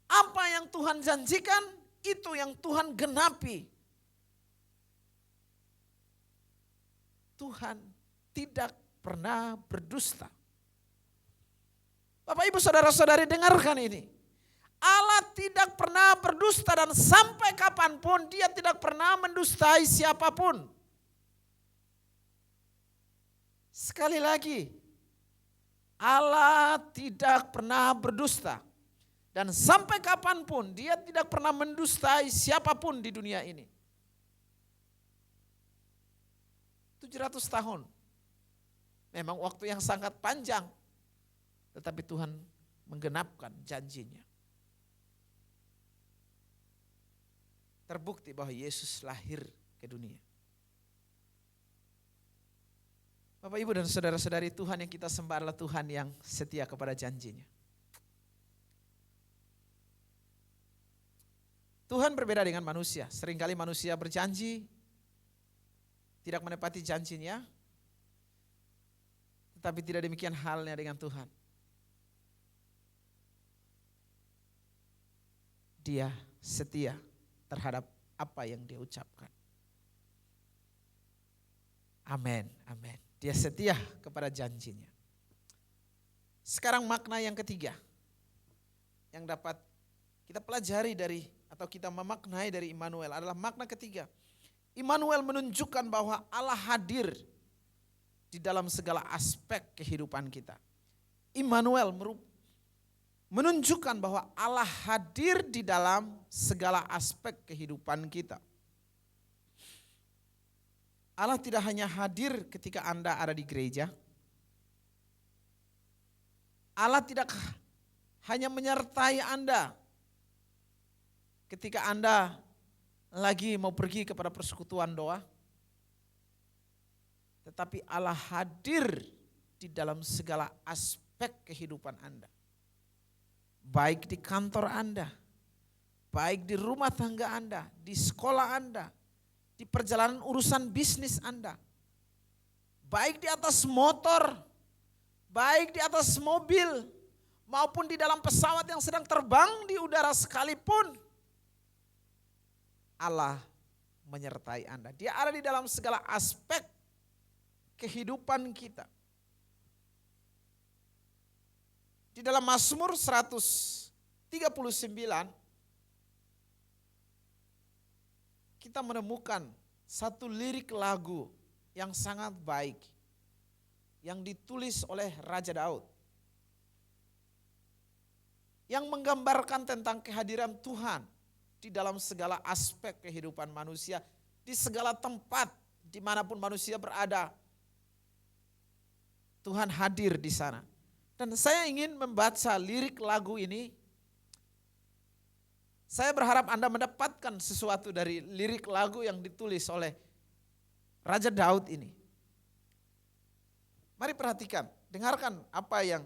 Apa yang Tuhan janjikan, itu yang Tuhan genapi. Tuhan tidak pernah berdusta. Bapak Ibu Saudara-saudari dengarkan ini. Allah tidak pernah berdusta dan sampai kapanpun Dia tidak pernah mendustai siapapun. Sekali lagi, Allah tidak pernah berdusta dan sampai kapanpun Dia tidak pernah mendustai siapapun di dunia ini. 700 tahun. Memang waktu yang sangat panjang. Tetapi Tuhan menggenapkan janjinya. Terbukti bahwa Yesus lahir ke dunia. Bapak, Ibu, dan saudara-saudari, Tuhan yang kita sembah adalah Tuhan yang setia kepada janjinya. Tuhan berbeda dengan manusia. Seringkali manusia berjanji, tidak menepati janjinya. Tetapi tidak demikian halnya dengan Tuhan. Dia setia terhadap apa yang dia ucapkan. Amin, amin. Dia setia kepada janjinya. Sekarang makna yang ketiga yang dapat kita pelajari dari atau kita memaknai dari Immanuel adalah makna ketiga. Immanuel menunjukkan bahwa Allah hadir di dalam segala aspek kehidupan kita. Immanuel menunjukkan bahwa Allah hadir di dalam segala aspek kehidupan kita. Allah tidak hanya hadir ketika Anda ada di gereja. Allah tidak hanya menyertai Anda ketika Anda lagi mau pergi kepada persekutuan doa. Tetapi Allah hadir di dalam segala aspek kehidupan Anda. Baik di kantor Anda, baik di rumah tangga Anda, di sekolah Anda, di perjalanan urusan bisnis Anda, baik di atas motor, baik di atas mobil, maupun di dalam pesawat yang sedang terbang di udara sekalipun, Allah menyertai Anda. Dia ada di dalam segala aspek kehidupan kita. Di dalam Mazmur 139, kita menemukan satu lirik lagu yang sangat baik yang ditulis oleh Raja Daud, yang menggambarkan tentang kehadiran Tuhan di dalam segala aspek kehidupan manusia, di segala tempat dimanapun manusia berada. Tuhan hadir di sana. Dan saya ingin membaca lirik lagu ini. Saya berharap Anda mendapatkan sesuatu dari lirik lagu yang ditulis oleh Raja Daud ini. Mari perhatikan, dengarkan apa yang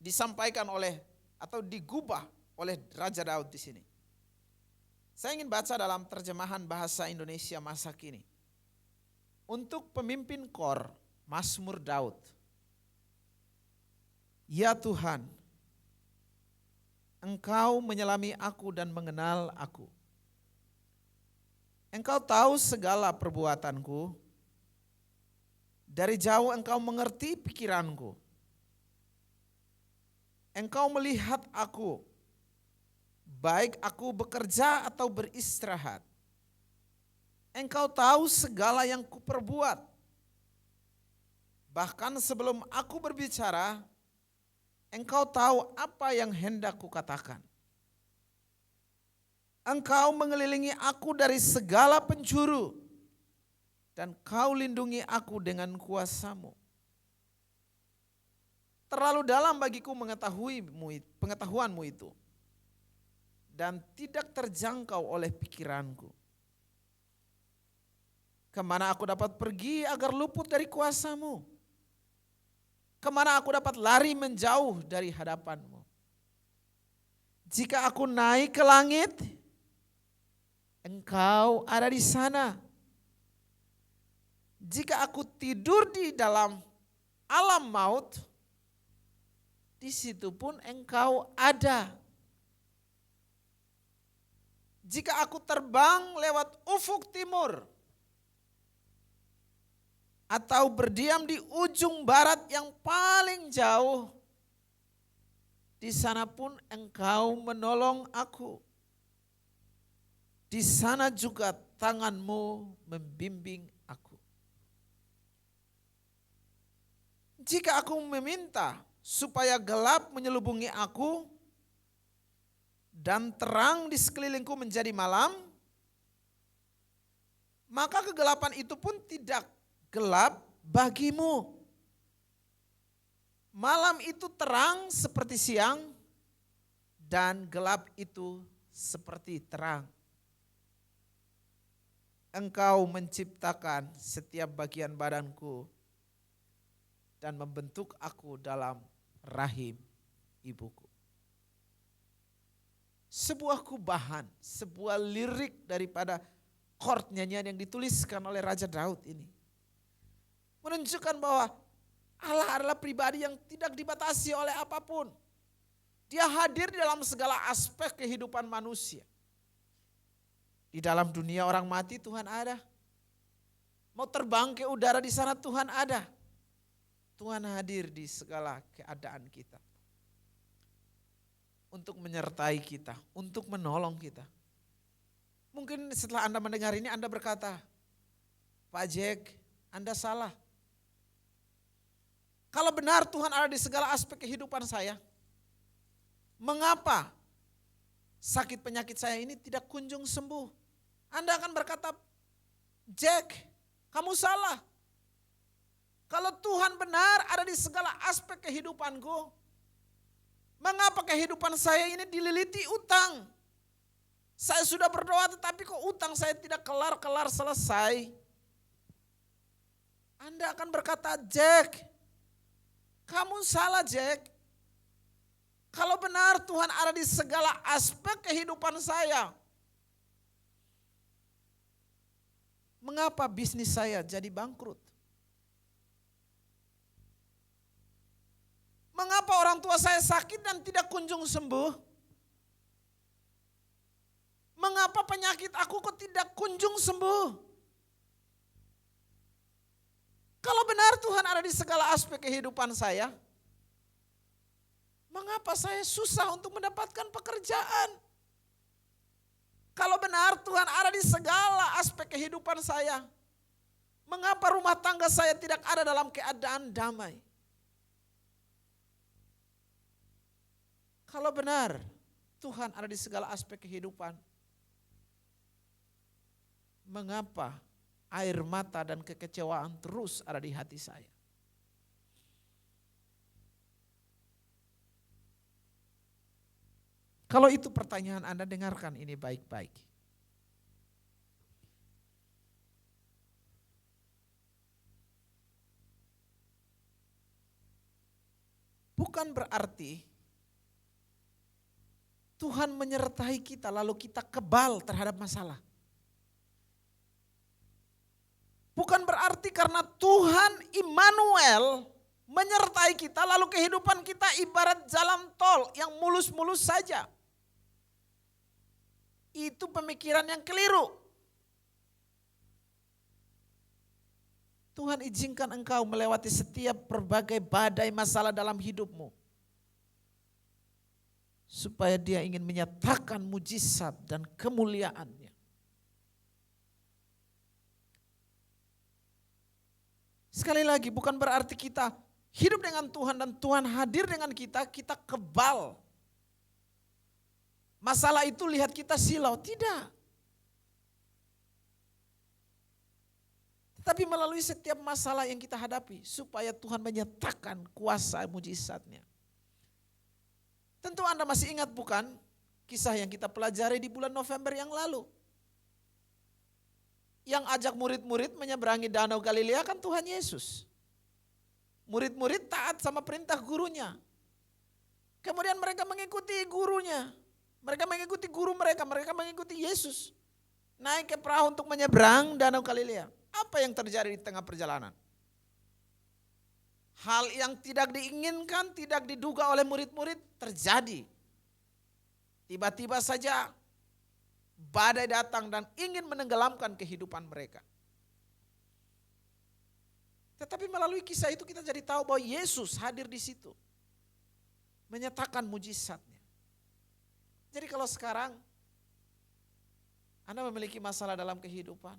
disampaikan oleh atau digubah oleh Raja Daud di sini. Saya ingin baca dalam terjemahan bahasa Indonesia masa kini. Untuk pemimpin KOR, Mazmur Daud. Ya Tuhan, Engkau menyelami aku dan mengenal aku. Engkau tahu segala perbuatanku. Dari jauh Engkau mengerti pikiranku. Engkau melihat aku, baik aku bekerja atau beristirahat. Engkau tahu segala yang kuperbuat. Bahkan sebelum aku berbicara, Engkau tahu apa yang hendak kukatakan. Engkau mengelilingi aku dari segala penjuru, dan Kau lindungi aku dengan kuasa-Mu. Terlalu dalam bagiku pengetahuan-Mu itu, dan tidak terjangkau oleh pikiranku. Kemana aku dapat pergi agar luput dari kuasa-Mu? Kemana aku dapat lari menjauh dari hadapan-Mu? Jika aku naik ke langit, Engkau ada di sana. Jika aku tidur di dalam alam maut, di situ pun Engkau ada. Jika aku terbang lewat ufuk timur, atau berdiam di ujung barat yang paling jauh, di sana pun Engkau menolong aku. Di sana juga tangan-Mu membimbing aku. Jika aku meminta supaya gelap menyelubungi aku dan terang di sekelilingku menjadi malam, maka kegelapan itu pun tidak gelap bagimu. Malam itu terang seperti siang, dan gelap itu seperti terang. Engkau menciptakan setiap bagian badanku dan membentuk aku dalam rahim ibuku. sebuah kubahan, sebuah lirik daripada chord nyanyian yang dituliskan oleh Raja Daud ini. Menunjukkan bahwa Allah adalah pribadi yang tidak dibatasi oleh apapun. Dia hadir di dalam segala aspek kehidupan manusia. Di dalam dunia orang mati Tuhan ada. Mau terbang ke udara di sana Tuhan ada. Tuhan hadir di segala keadaan kita. Untuk menyertai kita, untuk menolong kita. Mungkin setelah Anda mendengar ini Anda berkata, Pak Jack, Anda salah. Kalau benar Tuhan ada di segala aspek kehidupan saya, mengapa sakit penyakit saya ini tidak kunjung sembuh? Anda akan berkata, Jack, kamu salah. Kalau Tuhan benar ada di segala aspek kehidupanku, mengapa kehidupan saya ini dililiti utang? Saya sudah berdoa tetapi kok utang saya tidak kelar-kelar selesai. Anda akan berkata, Jack, kamu salah Jack. Kalau benar Tuhan ada di segala aspek kehidupan saya, mengapa bisnis saya jadi bangkrut? Mengapa orang tua saya sakit dan tidak kunjung sembuh? Mengapa penyakit aku kok tidak kunjung sembuh? Kalau benar Tuhan ada di segala aspek kehidupan saya, mengapa saya susah untuk mendapatkan pekerjaan? Kalau benar Tuhan ada di segala aspek kehidupan saya, mengapa rumah tangga saya tidak ada dalam keadaan damai? Kalau benar Tuhan ada di segala aspek kehidupan, mengapa air mata dan kekecewaan terus ada di hati saya? Kalau itu pertanyaan Anda, dengarkan ini baik-baik. Bukan berarti Tuhan menyertai kita lalu kita kebal terhadap masalah. Bukan berarti karena Tuhan Immanuel menyertai kita lalu kehidupan kita ibarat jalan tol yang mulus-mulus saja. Itu pemikiran yang keliru. Tuhan izinkan engkau melewati setiap berbagai badai masalah dalam hidupmu. Supaya Dia ingin menyatakan mujizat dan kemuliaan-Nya. Sekali lagi, bukan berarti kita hidup dengan Tuhan dan Tuhan hadir dengan kita, kita kebal. Masalah itu lihat kita silau, tidak. Tetapi melalui setiap masalah yang kita hadapi, supaya Tuhan menyatakan kuasa mujizat-Nya. Tentu Anda masih ingat bukan kisah yang kita pelajari di bulan November yang lalu. Yang ajak murid-murid menyeberangi danau Galilea kan Tuhan Yesus. Murid-murid taat sama perintah gurunya. Kemudian mereka mengikuti gurunya. Mereka mengikuti guru mereka mengikuti Yesus. Naik ke perahu untuk menyeberang danau Galilea. Apa yang terjadi di tengah perjalanan? Hal yang tidak diinginkan, tidak diduga oleh murid-murid terjadi. Tiba-tiba saja badai datang dan ingin menenggelamkan kehidupan mereka. Tetapi melalui kisah itu kita jadi tahu bahwa Yesus hadir di situ. Menyatakan mujizat-Nya. Jadi kalau sekarang Anda memiliki masalah dalam kehidupan,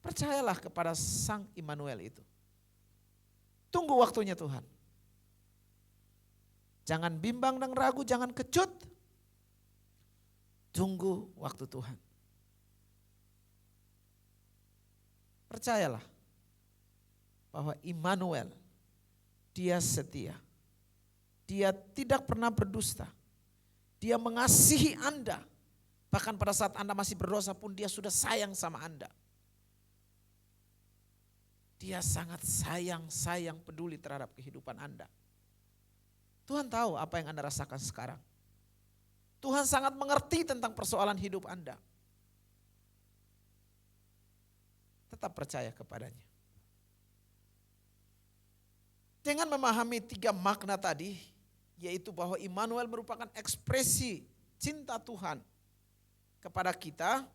percayalah kepada Sang Immanuel itu. Tunggu waktunya Tuhan. Jangan bimbang dan ragu, jangan kecut. Tunggu waktu Tuhan. Percayalah bahwa Immanuel, Dia setia. Dia tidak pernah berdusta. Dia mengasihi Anda. Bahkan pada saat Anda masih berdosa pun Dia sudah sayang sama Anda. Dia sangat sayang peduli terhadap kehidupan Anda. Tuhan tahu apa yang Anda rasakan sekarang. Tuhan sangat mengerti tentang persoalan hidup Anda. Tetap percaya kepadanya. Dengan memahami 3 makna tadi, yaitu bahwa Immanuel merupakan ekspresi cinta Tuhan kepada kita.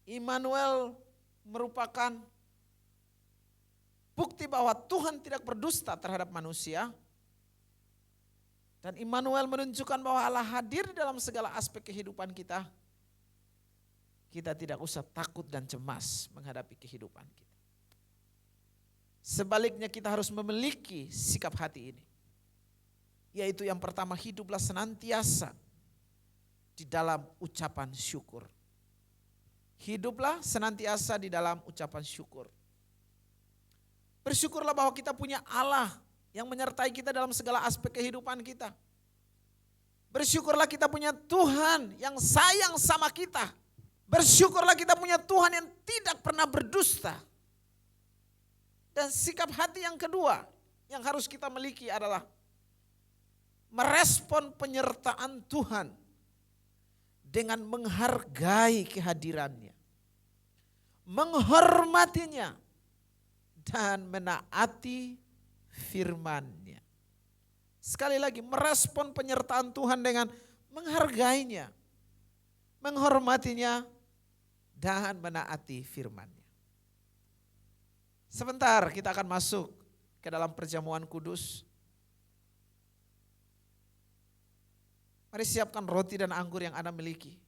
Immanuel merupakan bukti bahwa Tuhan tidak berdusta terhadap manusia. Dan Immanuel menunjukkan bahwa Allah hadir dalam segala aspek kehidupan kita. Kita tidak usah takut dan cemas menghadapi kehidupan kita. Sebaliknya kita harus memiliki sikap hati ini. Yaitu yang pertama, hiduplah senantiasa di dalam ucapan syukur. Hiduplah senantiasa di dalam ucapan syukur. Bersyukurlah bahwa kita punya Allah yang menyertai kita dalam segala aspek kehidupan kita. Bersyukurlah kita punya Tuhan yang sayang sama kita. Bersyukurlah kita punya Tuhan yang tidak pernah berdusta. Dan sikap hati yang kedua yang harus kita miliki adalah merespon penyertaan Tuhan dengan menghargai kehadirannya, menghormatinya, dan menaati firman-Nya. Sekali lagi, merespon penyertaan Tuhan dengan menghargainya, menghormatinya, dan menaati firman-Nya. Sebentar kita akan masuk ke dalam perjamuan kudus. Mari siapkan roti dan anggur yang Anda miliki.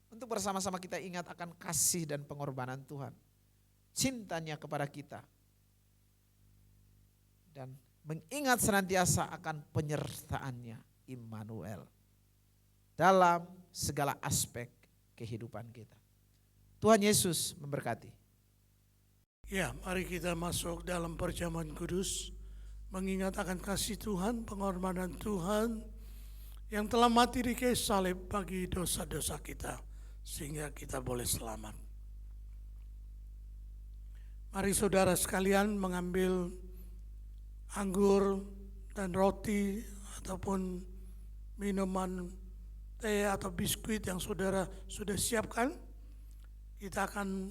Untuk bersama-sama kita ingat akan kasih dan pengorbanan Tuhan. Cintanya kepada kita. Dan mengingat senantiasa akan penyertaannya, Immanuel. Dalam segala aspek kehidupan kita. Tuhan Yesus memberkati. Ya, mari kita masuk dalam perjamuan kudus, mengingat akan kasih Tuhan, pengorbanan Tuhan yang telah mati di kayu salib bagi dosa-dosa kita, sehingga kita boleh selamat. Mari saudara sekalian mengambil anggur dan roti ataupun minuman teh atau biskuit yang saudara sudah siapkan. Kita akan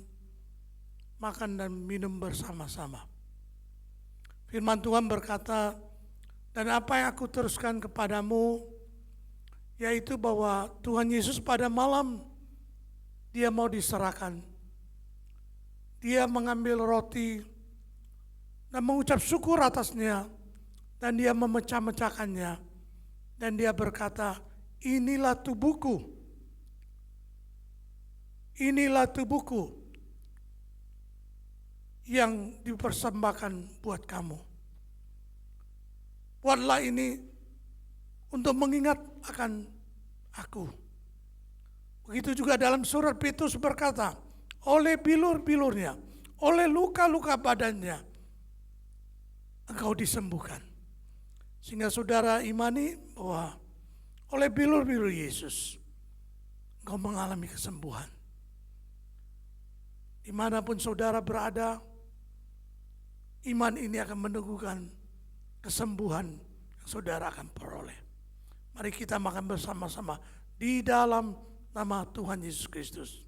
makan dan minum bersama-sama. Firman Tuhan berkata, dan apa yang aku teruskan kepadamu, yaitu bahwa Tuhan Yesus pada malam Dia mau diserahkan. Dia mengambil roti dan mengucap syukur atasnya, dan Dia memecah-mecahkannya, dan Dia berkata, inilah tubuhku, inilah tubuhku yang dipersembahkan buat kamu. Buatlah ini untuk mengingat akan aku. Begitu juga dalam surat Petrus berkata, oleh bilur-bilurnya, oleh luka-luka badannya, engkau disembuhkan. Sehingga saudara imani bahwa oleh bilur-bilur Yesus, engkau mengalami kesembuhan. Dimanapun saudara berada, iman ini akan meneguhkan kesembuhan yang saudara akan peroleh. Mari kita makan bersama-sama di dalam nama Tuhan Yesus Kristus.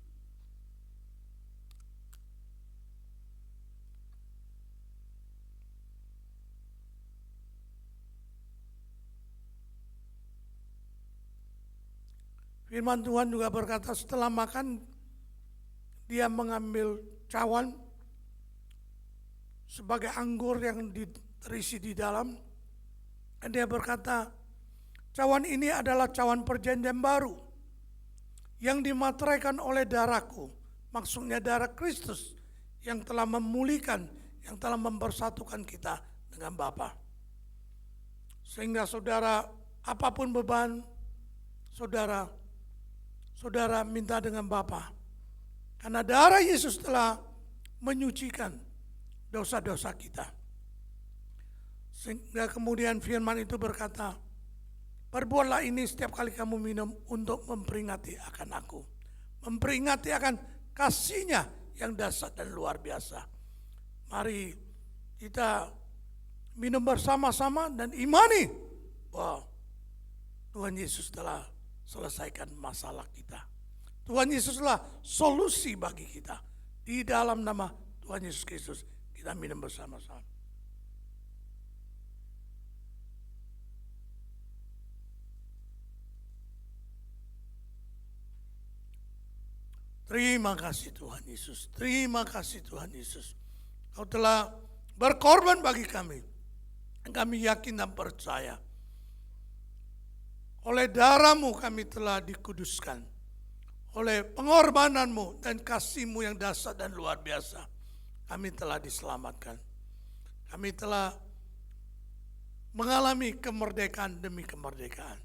Firman Tuhan juga berkata, setelah makan Dia mengambil cawan sebagai anggur yang terisi di dalam. Dan Dia berkata, cawan ini adalah cawan perjanjian baru yang dimateraikan oleh darahku. Maksudnya darah Kristus yang telah memulihkan, yang telah mempersatukan kita dengan Bapa. Sehingga saudara, apapun beban saudara minta dengan Bapa. Karena darah Yesus telah menyucikan dosa-dosa kita. Sehingga kemudian firman itu berkata, perbuatlah ini setiap kali kamu minum untuk memperingati akan aku. Memperingati akan kasih-Nya yang dahsyat dan luar biasa. Mari kita minum bersama-sama dan imani bahwa Tuhan Yesus telah selesaikan masalah kita. Tuhan Yesuslah solusi bagi kita. Di dalam nama Tuhan Yesus Kristus kita minum bersama-sama. Terima kasih Tuhan Yesus. Terima kasih Tuhan Yesus. Kau telah berkorban bagi kami. Kami yakin dan percaya. Oleh darah-Mu kami telah dikuduskan. Oleh pengorbanan-Mu dan kasih-Mu yang dahsyat dan luar biasa. Kami telah diselamatkan. Kami telah mengalami kemerdekaan demi kemerdekaan.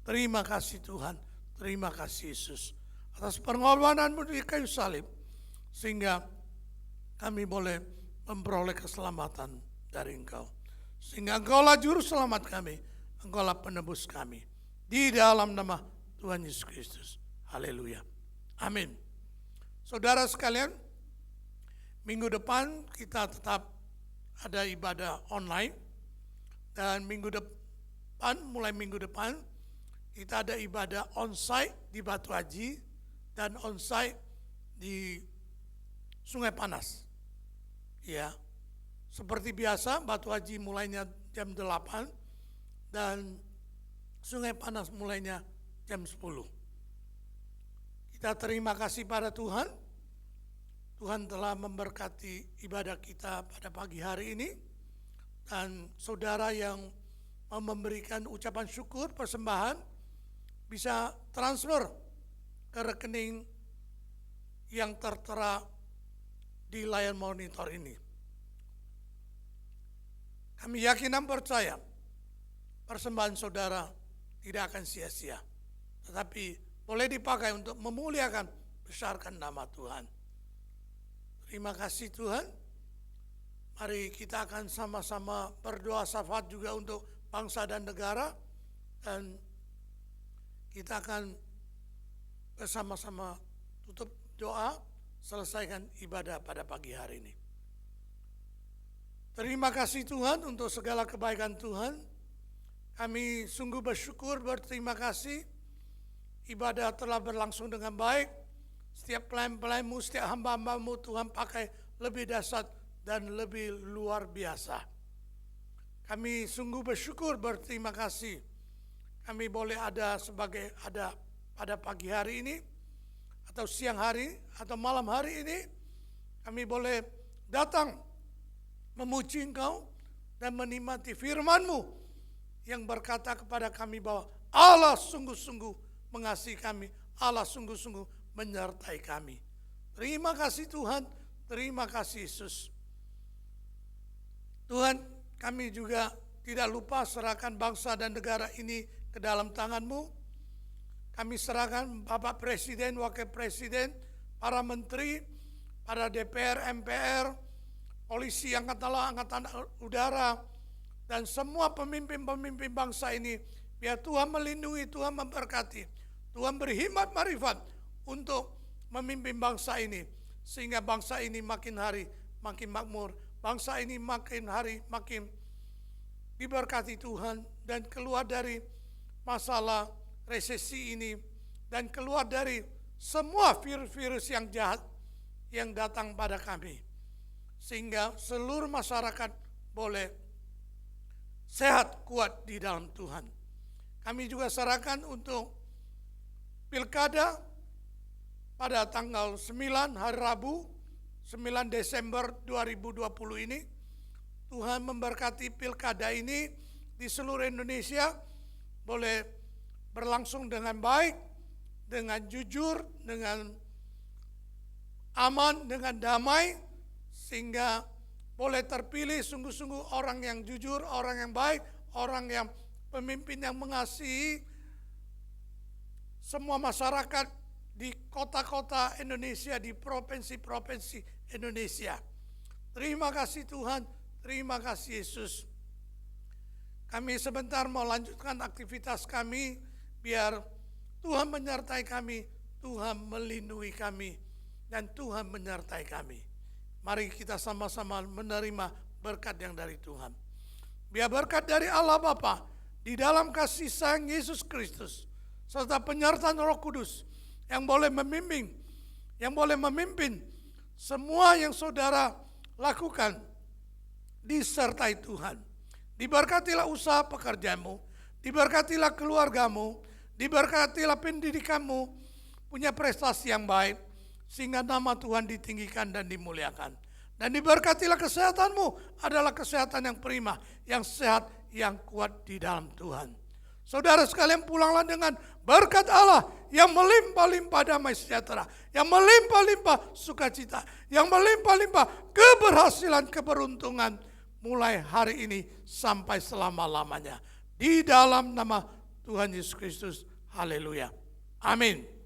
Terima kasih Tuhan. Terima kasih Yesus. Atas pengorbanan-Mu di kayu salib. Sehingga kami boleh memperoleh keselamatan dari Engkau. Sehingga Engkaulah juru selamat kami. Engkaulah penebus kami. Di dalam nama Tuhan Yesus Kristus. Haleluya. Amin. Saudara sekalian, minggu depan kita tetap ada ibadah online. Dan mulai minggu depan, kita ada ibadah onsite di Batu Haji dan onsite di Sungai Panas. Ya, seperti biasa Batu Haji mulainya jam 8 dan Sungai Panas mulainya jam 10. Kita terima kasih pada Tuhan. Tuhan telah memberkati ibadah kita pada pagi hari ini. Dan saudara yang mau memberikan ucapan syukur, persembahan, bisa transfer ke rekening yang tertera di layar monitor ini. Kami yakin dan percaya persembahan saudara tidak akan sia-sia, tetapi boleh dipakai untuk memuliakan, besarkan nama Tuhan. Terima kasih Tuhan. Mari kita akan sama-sama berdoa syafaat juga untuk bangsa dan negara. Dan kita akan bersama-sama tutup doa, selesaikan ibadah pada pagi hari ini. Terima kasih Tuhan untuk segala kebaikan Tuhan. Kami sungguh bersyukur, berterima kasih. Ibadah telah berlangsung dengan baik. Setiap pelayan-pelayan-Mu, setiap hamba-hamba-Mu Tuhan pakai lebih dahsyat dan lebih luar biasa. Kami sungguh bersyukur, berterima kasih. Kami boleh ada pada pagi hari ini, atau siang hari, atau malam hari ini. Kami boleh datang memuji Engkau dan menikmati firman-Mu yang berkata kepada kami bahwa Allah sungguh-sungguh mengasihi kami, Allah sungguh-sungguh menyertai kami. Terima kasih Tuhan, terima kasih Yesus. Tuhan, kami juga tidak lupa serahkan bangsa dan negara ini ke dalam tangan-Mu. Kami serahkan Bapak Presiden, Wakil Presiden, para menteri, para DPR, MPR, polisi, angkatan udara, dan semua pemimpin-pemimpin bangsa ini. Biar Tuhan melindungi, Tuhan memberkati. Tuhan beri hikmat marifat untuk memimpin bangsa ini. Sehingga bangsa ini makin hari makin makmur. Bangsa ini makin hari makin diberkati Tuhan. Dan keluar dari masalah resesi ini. Dan keluar dari semua virus-virus yang jahat yang datang pada kami. Sehingga seluruh masyarakat boleh sehat, kuat di dalam Tuhan. Kami juga serahkan untuk pilkada pada tanggal 9 hari Rabu 9 Desember 2020 ini. Tuhan memberkati pilkada ini di seluruh Indonesia boleh berlangsung dengan baik, dengan jujur, dengan aman, dengan damai, sehingga boleh terpilih sungguh-sungguh orang yang jujur, orang yang baik, orang yang pemimpin yang mengasihi semua masyarakat di kota-kota Indonesia, di provinsi-provinsi Indonesia. Terima kasih Tuhan, terima kasih Yesus. Kami sebentar mau lanjutkan aktivitas kami, biar Tuhan menyertai kami, Tuhan melindungi kami, dan Tuhan menyertai kami. Mari kita sama-sama menerima berkat yang dari Tuhan. Biar berkat dari Allah Bapa, di dalam kasih sayang Yesus Kristus, serta penyertaan Roh Kudus yang boleh membimbing, yang boleh memimpin semua yang saudara lakukan, disertai Tuhan. Diberkatilah usaha pekerjaanmu, diberkatilah keluargamu, diberkatilah pendidikanmu, punya prestasi yang baik, sehingga nama Tuhan ditinggikan dan dimuliakan. Dan diberkatilah kesehatanmu adalah kesehatan yang prima, yang sehat, yang kuat di dalam Tuhan. Saudara sekalian, pulanglah dengan berkat Allah yang melimpah-limpah damai sejahtera, yang melimpah-limpah sukacita, yang melimpah-limpah keberhasilan, keberuntungan, mulai hari ini sampai selama-lamanya. Di dalam nama Tuhan Yesus Kristus. Haleluya. Amin.